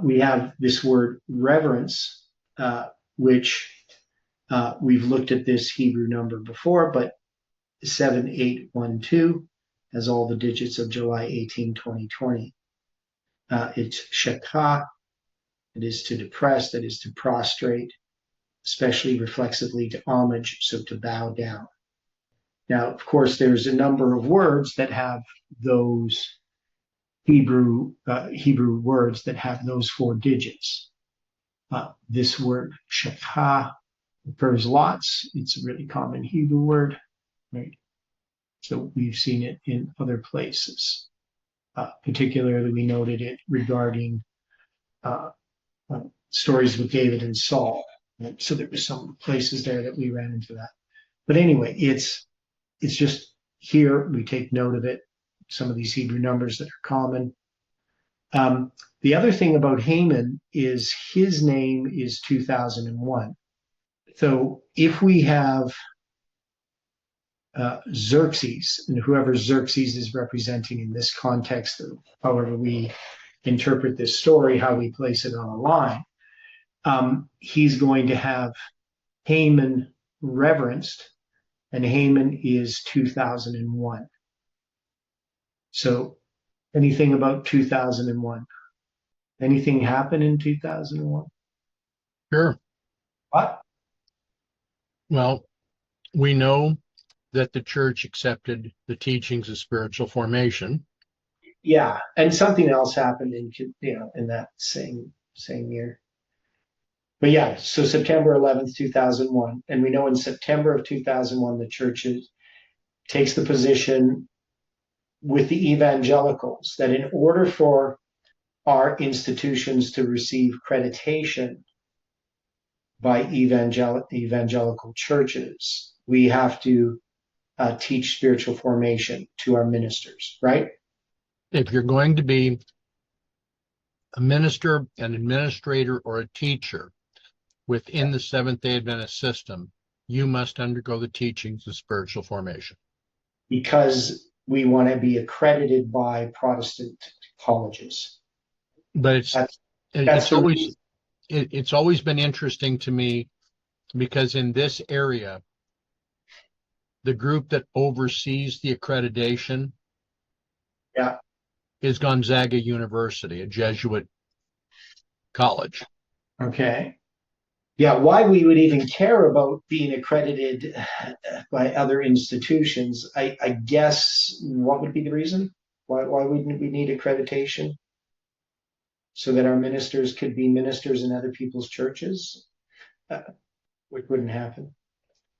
we have this word reverence, which we've looked at this Hebrew number before, but 7812 has all the digits of July 18, 2020. It's shakah. It is to depress, that is to prostrate, especially reflexively to homage, so to bow down. Now, of course, there's a number of words that have those Hebrew words that have those 4 digits. This word shakah occurs lots. It's a really common Hebrew word, right? So we've seen it in other places. Particularly, we noted it regarding stories with David and Saul. Right? So there were some places there that we ran into that. But anyway, it's just here we take note of it. Some of these Hebrew numbers that are common. The other thing about Haman is his name is 2001. So if we have Xerxes, and whoever Xerxes is representing in this context, of however we interpret this story, how we place it on a line, he's going to have Haman reverenced, and Haman is 2001. So anything about 2001? Anything happen in 2001? Sure. What? Well, we know that the church accepted the teachings of spiritual formation. Yeah, and something else happened in that same year. But yeah, so September 11th, 2001. And we know in September of 2001, the church takes the position with the evangelicals that in order for our institutions to receive accreditation by evangelical churches, we have to teach spiritual formation to our ministers, right? If you're going to be a minister, an administrator, or a teacher within the Seventh-day Adventist system, you must undergo the teachings of spiritual formation. Because we want to be accredited by Protestant colleges. But That's it's always been interesting to me, because in this area, the group that oversees the accreditation is Gonzaga University, a Jesuit college. Okay. Yeah, why we would even care about being accredited by other institutions, I guess, what would be the reason? Why wouldn't we need accreditation? So that our ministers could be ministers in other people's churches? Which wouldn't happen.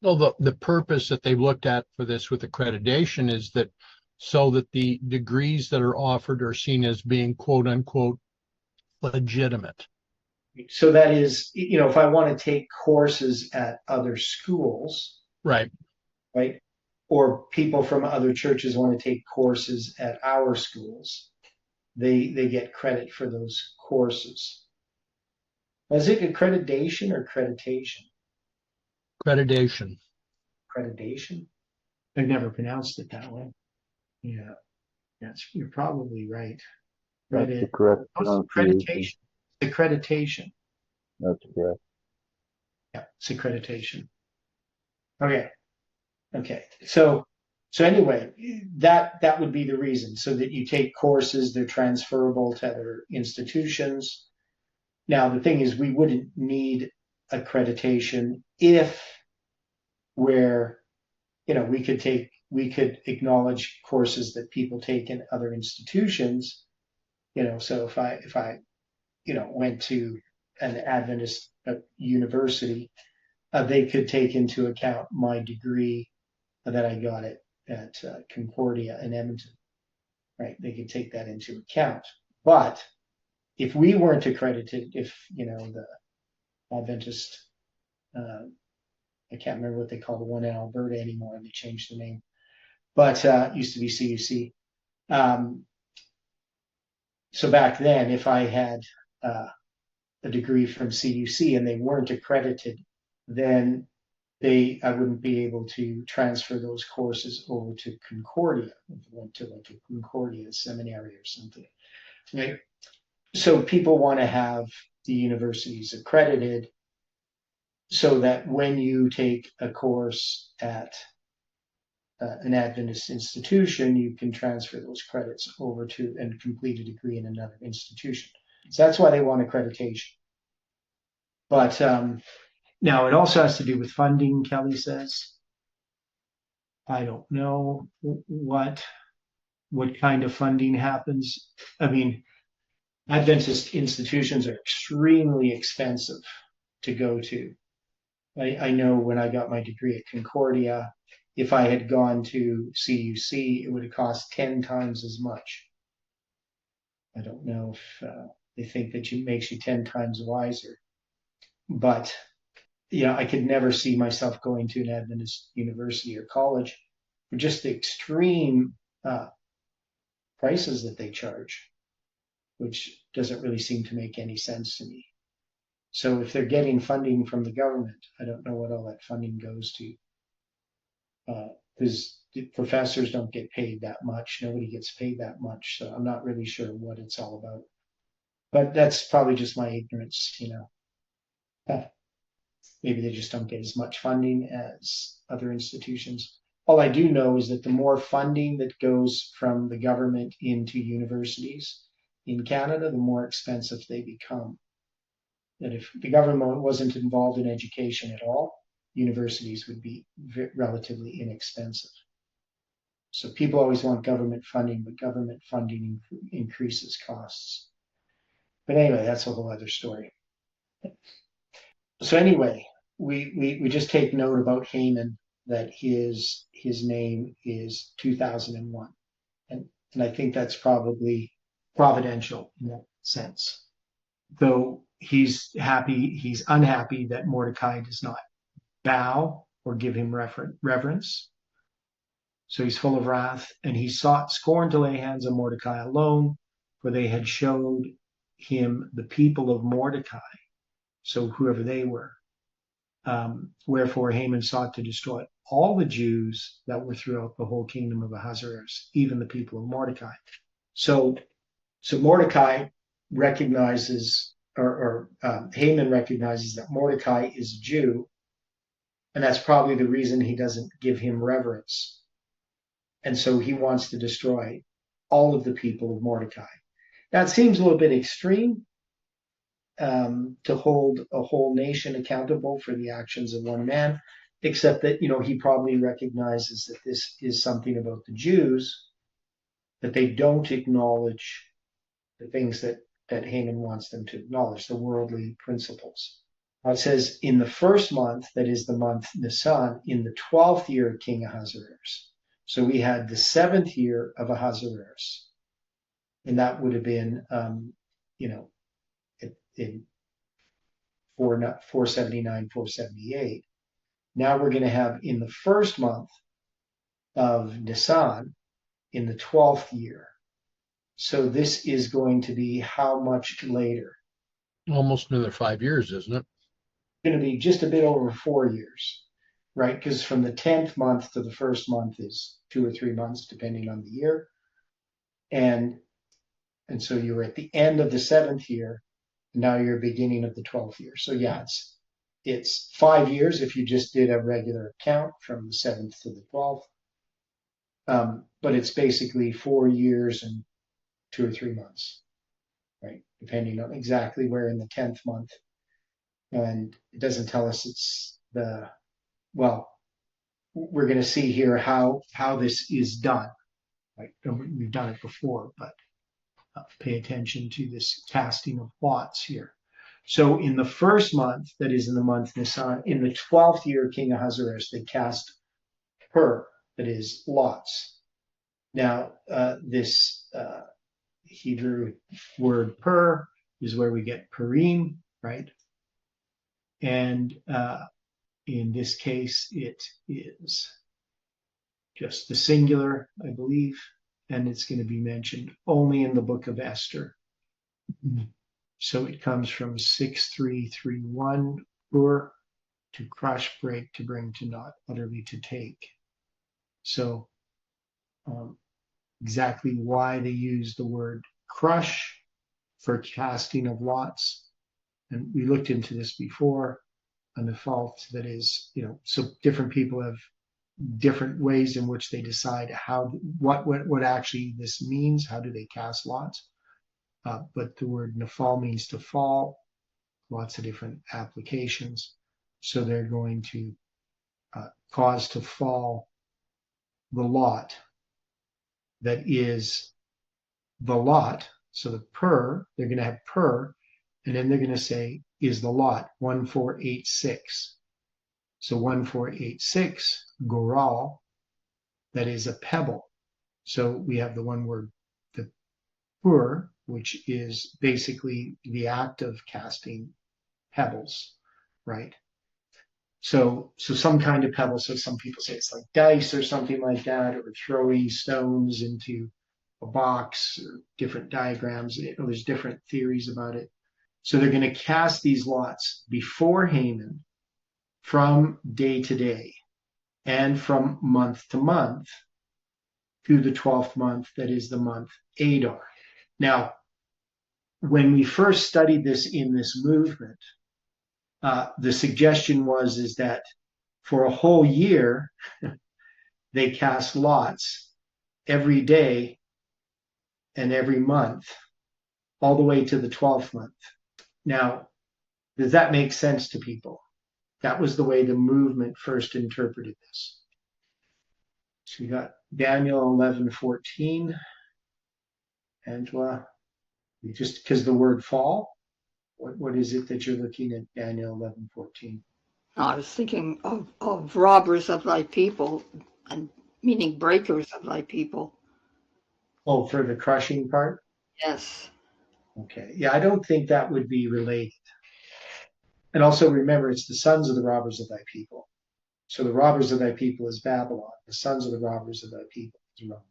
Well, the purpose that they've looked at for this with accreditation is that so that the degrees that are offered are seen as being quote unquote legitimate. So that is, if I want to take courses at other schools, right, or people from other churches want to take courses at our schools, they get credit for those courses. Is it accreditation or accreditation? Accreditation. Accreditation? I've never pronounced it that way. Yeah, you're probably right. That's the correct accreditation. Accreditation. That's correct. Yeah, it's accreditation. Okay. So anyway, that would be the reason, so that you take courses, they're transferable to other institutions. Now, the thing is, we wouldn't need accreditation if we could acknowledge courses that people take in other institutions. So if I went to an Adventist university, they could take into account my degree that I got at Concordia in Edmonton, right? They could take that into account. But if we weren't accredited, if the Adventist, I can't remember what they call the one in Alberta anymore, they changed the name, but it used to be CUC. So back then, if I had a degree from CUC and they weren't accredited, then I wouldn't be able to transfer those courses over to Concordia. If I went to like a Concordia seminary or something, right? So people want to have the universities accredited so that when you take a course at an Adventist institution, you can transfer those credits over to and complete a degree in another institution. So that's why they want accreditation. But now it also has to do with funding, Kelly says. I don't know what kind of funding happens. I mean, Adventist institutions are extremely expensive to go to. I know when I got my degree at Concordia, if I had gone to CUC, it would have cost 10 times as much. I don't know if they think that makes you 10 times wiser. But I could never see myself going to an Adventist university or college for just the extreme prices that they charge, which doesn't really seem to make any sense to me. So if they're getting funding from the government, I don't know what all that funding goes to, because the professors don't get paid that much. Nobody gets paid that much. So I'm not really sure what it's all about. But that's probably just my ignorance, Maybe they just don't get as much funding as other institutions. All I do know is that the more funding that goes from the government into universities in Canada, the more expensive they become. That if the government wasn't involved in education at all, universities would be relatively inexpensive. So people always want government funding, but government funding increases costs. But anyway, that's a whole other story. So anyway, we just take note about Haman that his name is 2001. And I think that's probably providential in that sense. Though he's unhappy that Mordecai does not bow or give him reverence. So he's full of wrath, and he sought scorn to lay hands on Mordecai alone, for they had showed him the people of Mordecai, so whoever they were. Wherefore Haman sought to destroy all the Jews that were throughout the whole kingdom of Ahasuerus, even the people of Mordecai. So Mordecai recognizes, or Haman recognizes that Mordecai is a Jew, and that's probably the reason he doesn't give him reverence. And so he wants to destroy all of the people of Mordecai. That seems a little bit extreme, to hold a whole nation accountable for the actions of one man, except that, he probably recognizes that this is something about the Jews, that they don't acknowledge the things that Haman wants them to acknowledge, the worldly principles. It says, in the first month, that is the month Nisan, in the 12th year of King Ahasuerus. So we had the 7th year of Ahasuerus, and that would have been, in 479, 478. Now we're going to have in the first month of Nisan, in the 12th year. So this is going to be how much later? Almost another 5 years, isn't it? Going to be just a bit over 4 years, right? Because from the 10th month to the first month is 2 or 3 months, depending on the year. And so you're at the end of the 7th year. Now you're beginning of the 12th year. So yeah, it's 5 years if you just did a regular count from the 7th to the 12th. But it's basically 4 years and 2 or 3 months, right? Depending on exactly where in the 10th month. And it doesn't tell us it's we're going to see here how this is done. Right? We've done it before, but pay attention to this casting of lots here. So in the first month, that is in the month Nisan, in the 12th year of King Ahasuerus, they cast pur, that is lots. Now, this Hebrew word pur is where we get Purim, right? And in this case, it is just the singular, I believe, and it's going to be mentioned only in the book of Esther. So it comes from 6331, pur, to crush, break, to bring to naught, utterly to take. So exactly why they use the word crush for casting of lots, and we looked into this before, on the fault that is, so different people have different ways in which they decide what actually this means. How do they cast lots? But the word nafal means to fall, lots of different applications. So they're going to cause to fall the lot that is the lot. So the pur, they're going to have pur, and then they're going to say is the lot 1486. So 1486, goral, that is a pebble. So we have the one word, the pur, which is basically the act of casting pebbles, right? So some kind of pebble. So some people say it's like dice or something like that, or throwing stones into a box, or different diagrams. There's different theories about it. So they're going to cast these lots before Haman, from day to day, and from month to month, to the 12th month, that is the month Adar. Now, when we first studied this in this movement, the suggestion is that for a whole year, they cast lots every day and every month, all the way to the 12th month. Now, does that make sense to people? That was the way the movement first interpreted this. So we got Daniel 11:14. Angela, just because the word fall, What is it that you're looking at, Daniel 11:14? I was thinking of robbers of thy people, and meaning breakers of thy people. Oh, for the crushing part? Yes. Okay. Yeah, I don't think that would be related. And also remember, it's the sons of the robbers of thy people. So the robbers of thy people is Babylon. The sons of the robbers of thy people is Rome.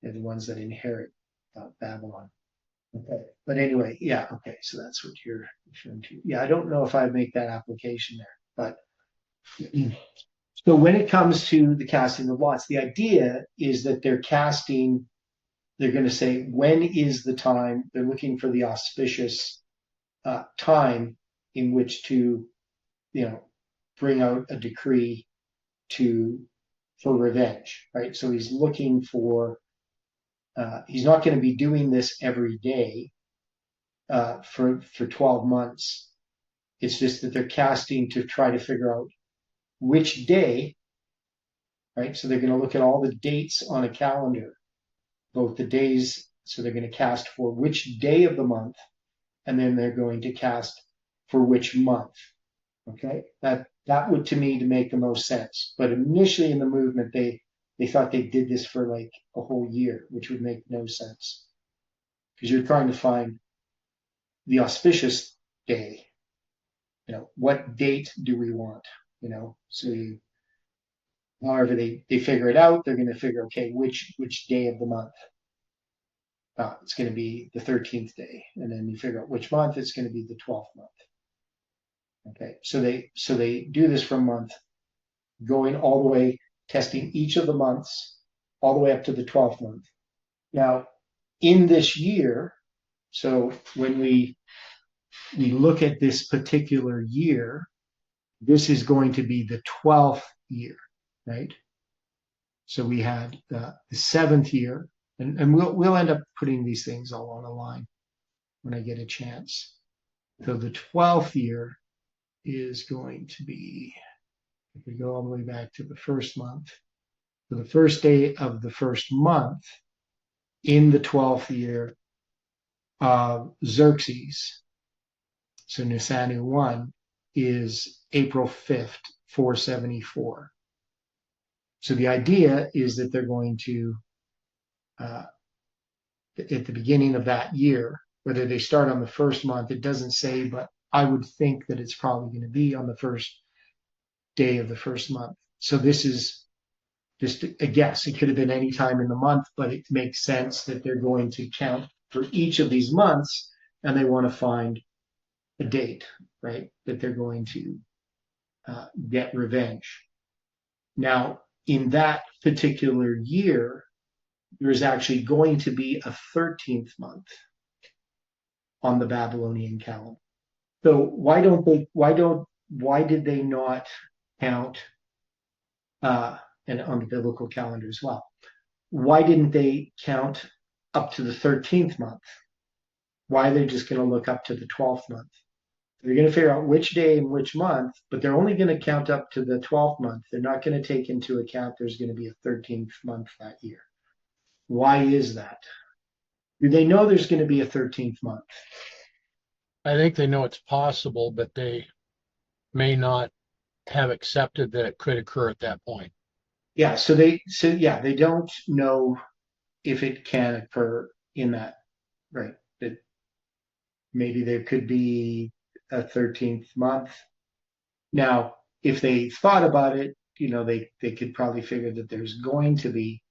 They're the ones that inherit Babylon. Okay. But anyway, yeah, okay. So that's what you're referring to. Yeah, I don't know if I make that application there. But so when it comes to the casting of lots, the idea is that they're going to say, when is the time? They're looking for the auspicious time in which to, bring out a decree for revenge, right? So he's looking for, he's not going to be doing this every day for 12 months. It's just that they're casting to try to figure out which day, right? So they're going to look at all the dates on a calendar, both the days. So they're going to cast for which day of the month, and then they're going to cast for which month. Okay, that would to me to make the most sense. But initially in the movement, they thought they did this for like a whole year, which would make no sense because you're trying to find the auspicious day. What date do we want? So however they figure it out, they're going to figure, okay, which day of the month. It's going to be the 13th day, and then you figure out which month it's going to be the 12th month. Okay, so they do this for a month, going all the way, testing each of the months, all the way up to the 12th month. Now, in this year, so when we look at this particular year, this is going to be the 12th year, right? So we had the 7th year, and we'll end up putting these things all on a line when I get a chance. So the 12th year is going to be, if we go all the way back to the first month, so the first day of the first month in the 12th year of Xerxes, so Nisanu 1, is April 5th, 474. So the idea is that they're going to, at the beginning of that year, whether they start on the first month, it doesn't say, but I would think that it's probably going to be on the first day of the first month. So this is just a guess. It could have been any time in the month, but it makes sense that they're going to count for each of these months, and they want to find a date, right, that they're going to get revenge. Now, in that particular year, there's actually going to be a 13th month on the Babylonian calendar. So why did they not count, and on the biblical calendar as well? Why didn't they count up to the 13th month? Why are they just going to look up to the 12th month? They're going to figure out which day and which month, but they're only going to count up to the 12th month. They're not going to take into account there's going to be a 13th month that year. Why is that? Do they know there's going to be a 13th month? I think they know it's possible, but they may not have accepted that it could occur at that point. Yeah, so they don't know if it can occur in that, right? That maybe there could be a 13th month. Now, if they thought about it, they could probably figure that there's going to be,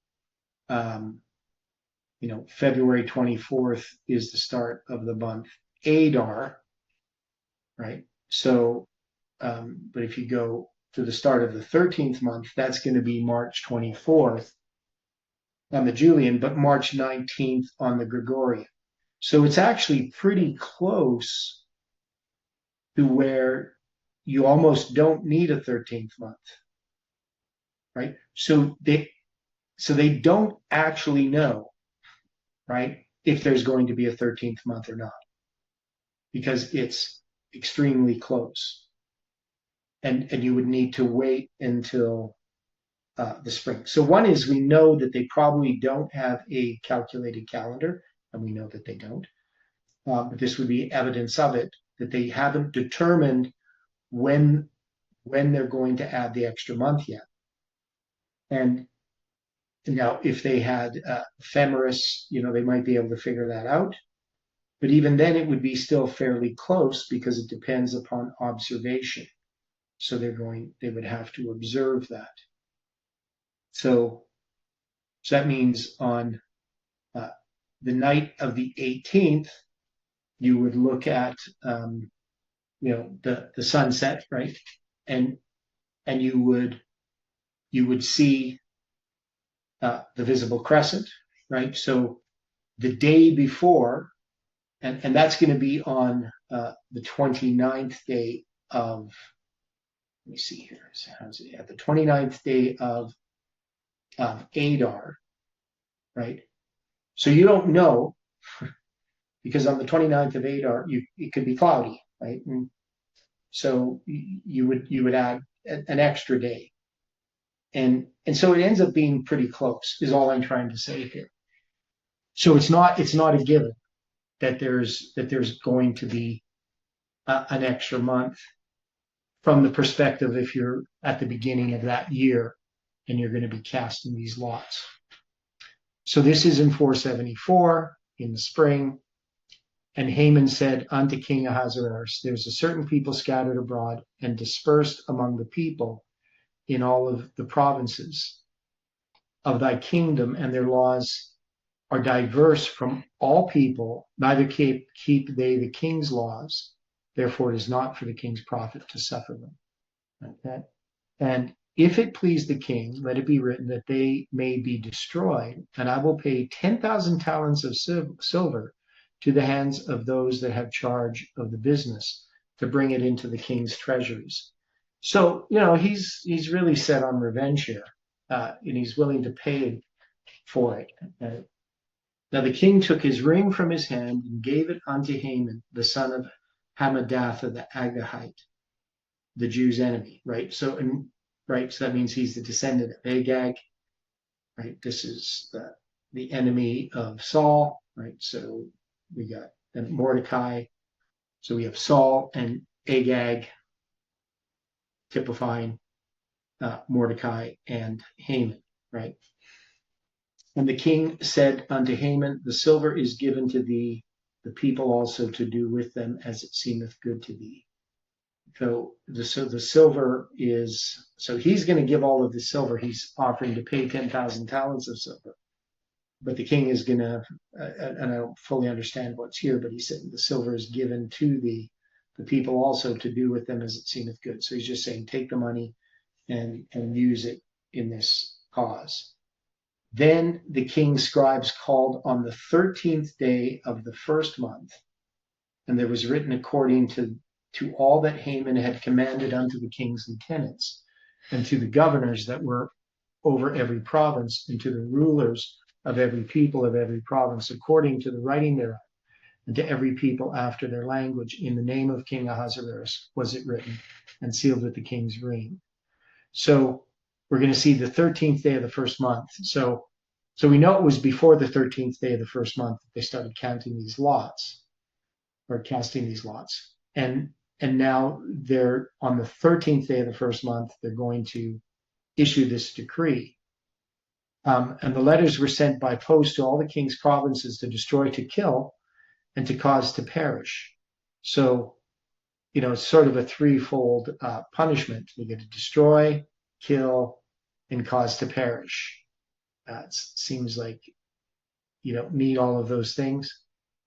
February 24th is the start of the month Adar, right? So, but if you go to the start of the 13th month, that's going to be March 24th on the Julian, but March 19th on the Gregorian. So it's actually pretty close to where you almost don't need a 13th month, right? So they don't actually know, right, if there's going to be a 13th month or not, because it's extremely close. And you would need to wait until the spring. So one is, we know that they probably don't have a calculated calendar, and we know that they don't. but this would be evidence of it, that they haven't determined when they're going to add the extra month yet. And now, if they had ephemeris, they might be able to figure that out. But even then, it would be still fairly close because it depends upon observation. So they would have to observe that. So that means on the night of the 18th, you would look at the sunset, right? And you would see the visible crescent, right? So the day before, and that's going to be on the 29th day of, let me see here, how's it? At the 29th day of Adar, right? So you don't know, because on the 29th of Adar, it could be cloudy, right? And so you would add an extra day. And so it ends up being pretty close, is all I'm trying to say here. So it's not a given that there's going to be an extra month from the perspective if you're at the beginning of that year and you're going to be casting these lots. So this is in 474 in the spring. And Haman said unto King Ahasuerus, there's a certain people scattered abroad and dispersed among the people in all of the provinces of thy kingdom, and their laws are diverse from all people, neither keep they the king's laws. Therefore it is not for the king's profit to suffer them. Okay? And if it please the king, let it be written that they may be destroyed, and I will pay 10,000 talents of silver to the hands of those that have charge of the business to bring it into the king's treasuries. So, he's really set on revenge here, and he's willing to pay for it. Now the king took his ring from his hand and gave it unto Haman, the son of Hammedatha the Agagite, the Jews' enemy, right? So that means he's the descendant of Agag, right? This is the enemy of Saul, right? So we got Mordecai. So we have Saul and Agag typifying Mordecai and Haman, right? And the king said unto Haman, the silver is given to thee, the people also to do with them as it seemeth good to thee. So the silver is, so he's going to give all of the silver. He's offering to pay 10,000 talents of silver. But the king is going to, and I don't fully understand what's here, but he said the silver is given to the people also to do with them as it seemeth good. So he's just saying, take the money and use it in this cause. Then the king's scribes called on the 13th day of the first month, and there was written according to all that Haman had commanded unto the king's lieutenants, and to the governors that were over every province, and to the rulers of every people of every province, according to the writing thereof, and to every people after their language, in the name of King Ahasuerus was it written, and sealed with the king's ring. So we're going to see the 13th day of the first month. So we know it was before the 13th day of the first month that they started counting these lots, or casting these lots. And now they're on the 13th day of the first month, they're going to issue this decree. And the letters were sent by post to all the king's provinces to destroy, to kill, and to cause to perish. So, it's sort of a threefold punishment. You get to destroy, kill, and cause to perish. It seems like you don't need all of those things.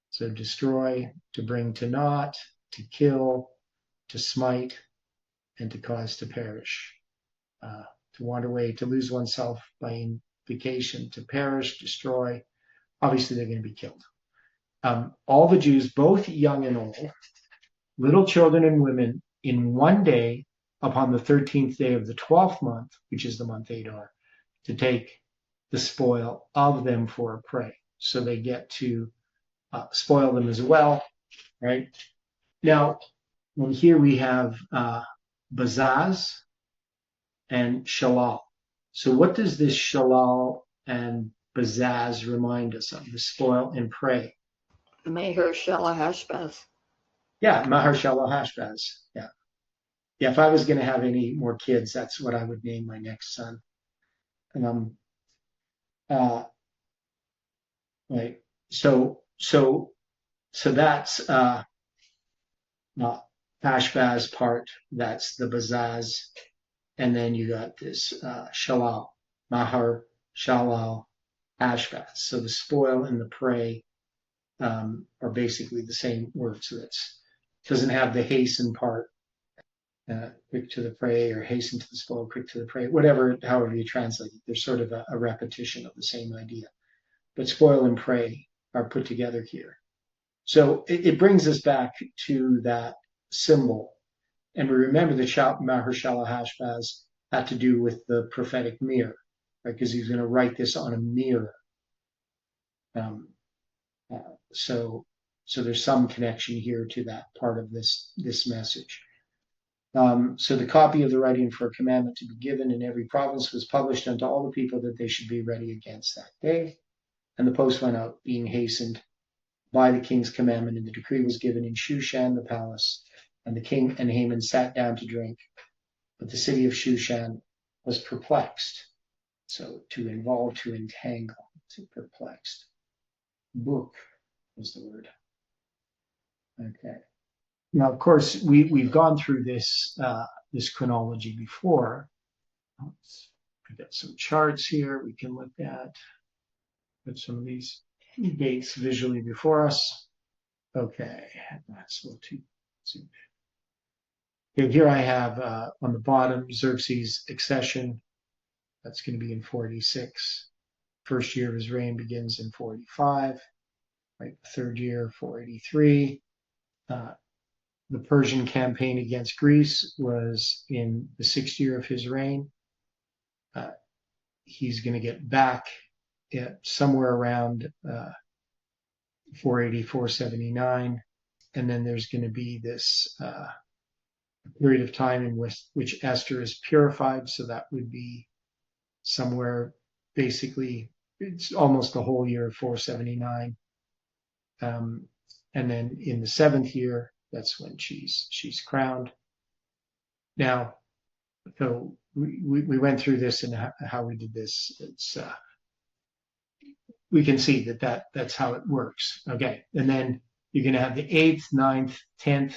So destroy, to bring to naught, to kill, to smite, and to cause to perish. To wander away, to lose oneself by invocation, to perish, destroy. Obviously, they're going to be killed. All the Jews, both young and old, little children and women, in one day, upon the 13th day of the 12th month, which is the month Adar, to take the spoil of them for a prey. So they get to spoil them as well, right? Now, here we have Bazaz and Shalal. So what does this Shalal and Bazaz remind us of, the spoil and prey? Maher-shalal-Hash-Baz. Yeah, Maher-shalal-Hash-Baz. Yeah. Yeah, if I was going to have any more kids, that's what I would name my next son. Uh, right. So that's Hashbaz part. That's the Bazaz, and then you got this Shalal, Mahar, Shalal, Hashbaz. So the spoil and the prey are basically the same word. So it doesn't have the hasten part, quick to the prey, or hasten to the spoil, quick to the prey, whatever, however you translate it. There's sort of a repetition of the same idea. But spoil and prey are put together here. So it brings us back to that symbol. And we remember that Maher-shalal-Hash-Baz had to do with the prophetic mirror, right? Because he's going to write this on a mirror. So there's some connection here to that part of this message. So the copy of the writing for a commandment to be given in every province was published unto all the people that they should be ready against that day. And the post went out, being hastened by the king's commandment, and the decree was given in Shushan the palace. And the king and Haman sat down to drink, but the city of Shushan was perplexed. So to involve, to entangle, to perplexed. Book is the word. Okay. Now, of course, we've gone through this chronology before. I've got some charts here we can look at. Put some of these dates visually before us. Okay, that's a little too soon. Okay, here I have on the bottom Xerxes' accession. That's going to be in 486. First year of his reign begins in 485. Right, third year 483. The Persian campaign against Greece was in the sixth year of his reign. He's going to get back at somewhere around 480, 479. And then there's going to be this period of time in which Esther is purified. So that would be somewhere, basically, it's almost the whole year of 479. And then in the seventh year, that's when she's crowned. Now, so we went through this and how we did this. It's we can see that's how it works. Okay, and then you're going to have the 8th, 9th, 10th,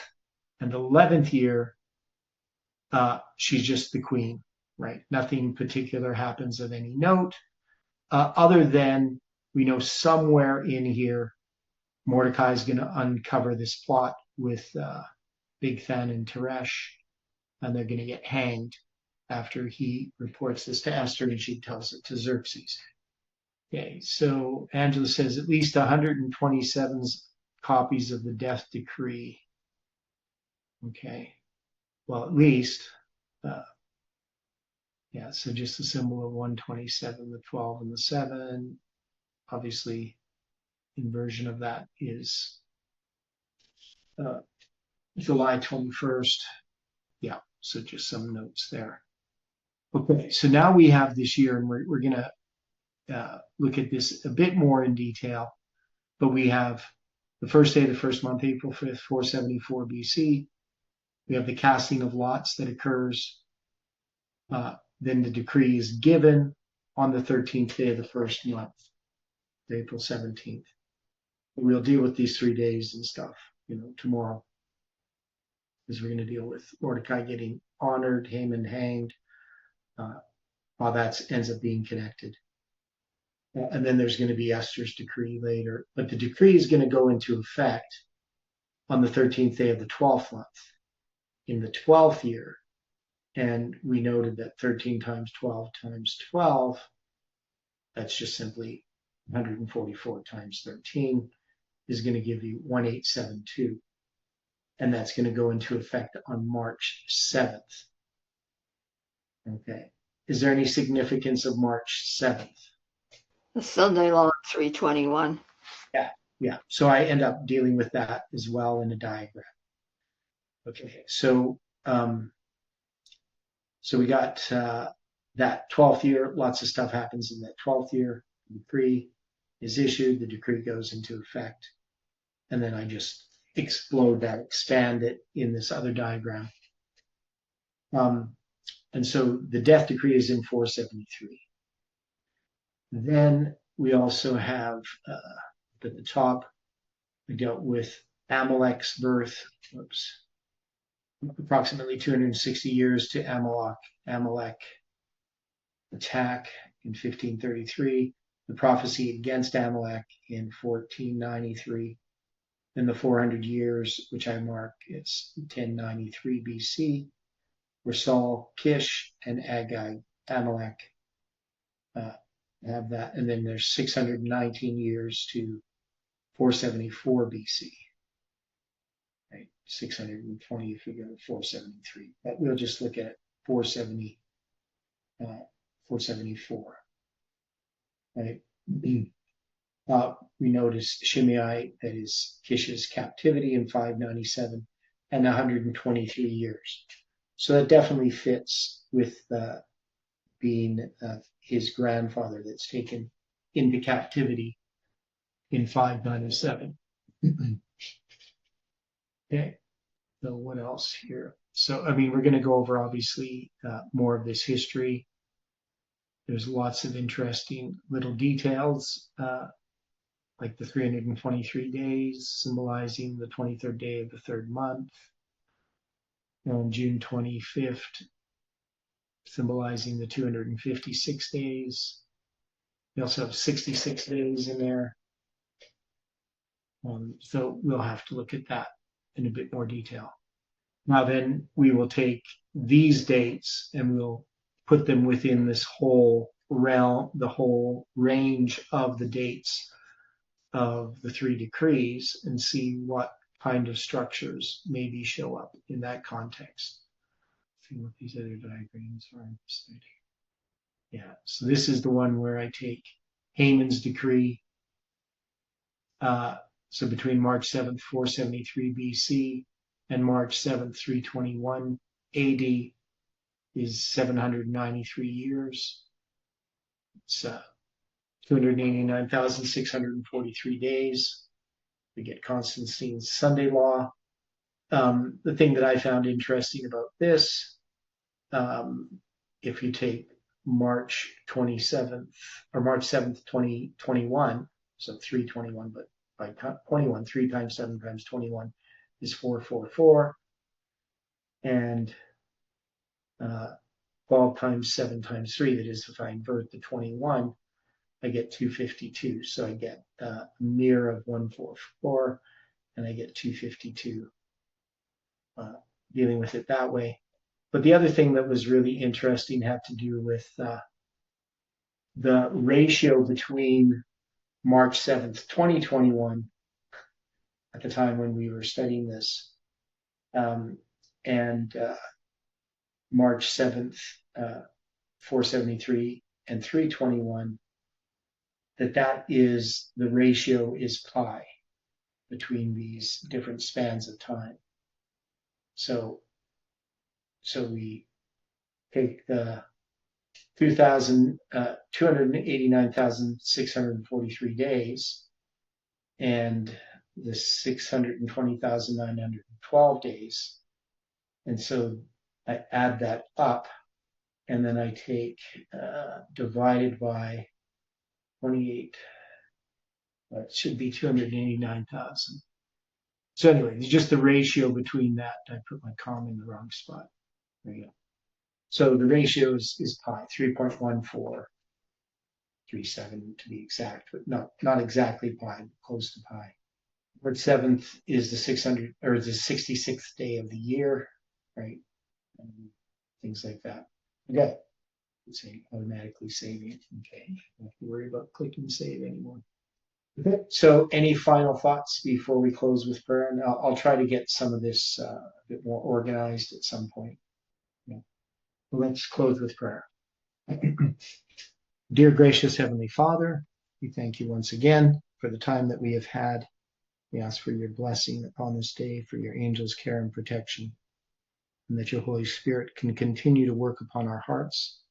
and 11th year. She's just the queen, right? Nothing particular happens of any note, other than we know somewhere in here Mordecai is going to uncover this plot with Bigthan and Teresh, and they're going to get hanged after he reports this to Esther and she tells it to Xerxes. Okay, so Angela says at least 127 copies of the death decree. Okay, well, at least, yeah, so just the symbol of 127, the 12, and the 7. Obviously, inversion of that is July 21st. Yeah, so just some notes there. Okay, so now we have this year, and we're going to look at this a bit more in detail. But we have the first day of the first month, April 5th, 474 BC. We have the casting of lots that occurs. Then the decree is given on the 13th day of the first month, April 17th. We'll deal with these 3 days and stuff, tomorrow, because we're going to deal with Mordecai getting honored, Haman hanged, how that ends up being connected. And then there's going to be Esther's decree later. But the decree is going to go into effect on the 13th day of the 12th month, in the 12th year. And we noted that 13 times 12 times 12, that's just simply 144 times 13, is going to give you 1872. And that's going to go into effect on March 7th. Okay. Is there any significance of March 7th? The Sunday law 321. Yeah. So I end up dealing with that as well in a diagram. Okay. So we got that 12th year. Lots of stuff happens in that 12th year. The decree is issued. The decree goes into effect. and then I just expand it in this other diagram. And so the death decree is in 473. Then we also have at the top, we dealt with Amalek's birth, approximately 260 years to Amalek attack in 1533, the prophecy against Amalek in 1493, then the 400 years, which I mark, it's 1093 BC, where Saul, Kish, and Agag, Amalek, have that, and then there's 619 years to 474 BC. Right, 620 if we go to 473. But we'll just look at 474. Right. We notice Shimei, that is Kish's captivity in 597, and 123 years. So that definitely fits with being his grandfather that's taken into captivity in 597. Okay, so what else here? So, I mean, we're going to go over, obviously, more of this history. There's lots of interesting little details, like the 323 days, symbolizing the 23rd day of the third month. On June 25th, symbolizing the 256 days. We also have 66 days in there. So we'll have to look at that in a bit more detail. Now then, we will take these dates and we'll put them within this whole realm, the whole range of the dates of the three decrees, and see what kind of structures maybe show up in that context. See what these other diagrams are. Yeah, so this is the one where I take Haman's decree. So between March 7th, 473 BC and March 7th, 321 AD is 793 years. It's 289,643 days. We get Constantine's Sunday law. The thing that I found interesting about this, if you take March 27th or March 7th, 2021, so 321, but by 21, 3 times 7 times 21 is 444, and 12 times 7 times 3, that is, if I invert the 21, I get 252. So I get a mirror of 144, and I get 252, dealing with it that way. But the other thing that was really interesting had to do with the ratio between March 7th, 2021, at the time when we were studying this, and March 7th, 473 and 321, that is, the ratio is pi between these different spans of time. So we take the 289,643 days and the 620,912 days. And so I add that up, and then I take divided by 28. It should be 289,000. So anyway, it's just the ratio between that. I put my comma in the wrong spot. There you go. So the ratio is pi, 3.1437 to be exact, but not exactly pi, but close to pi. March 7th is the 66th day of the year, right? And things like that. Okay. It's automatically saving. Okay. Don't have to worry about clicking save anymore. Okay. So any final thoughts before we close with prayer? And I'll try to get some of this a bit more organized at some point. Yeah. Well, let's close with prayer. Dear gracious Heavenly Father, we thank you once again for the time that we have had. We ask for your blessing upon this day, for your angels' care and protection, and that your Holy Spirit can continue to work upon our hearts.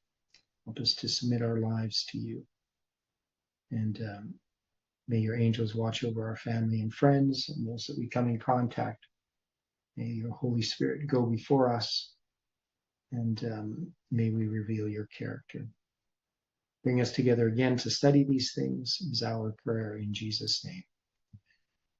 Help us to submit our lives to you. And May your angels watch over our family and friends and those that we come in contact. May your Holy Spirit go before us, and may we reveal your character. Bring us together again to study these things is our prayer in Jesus' name.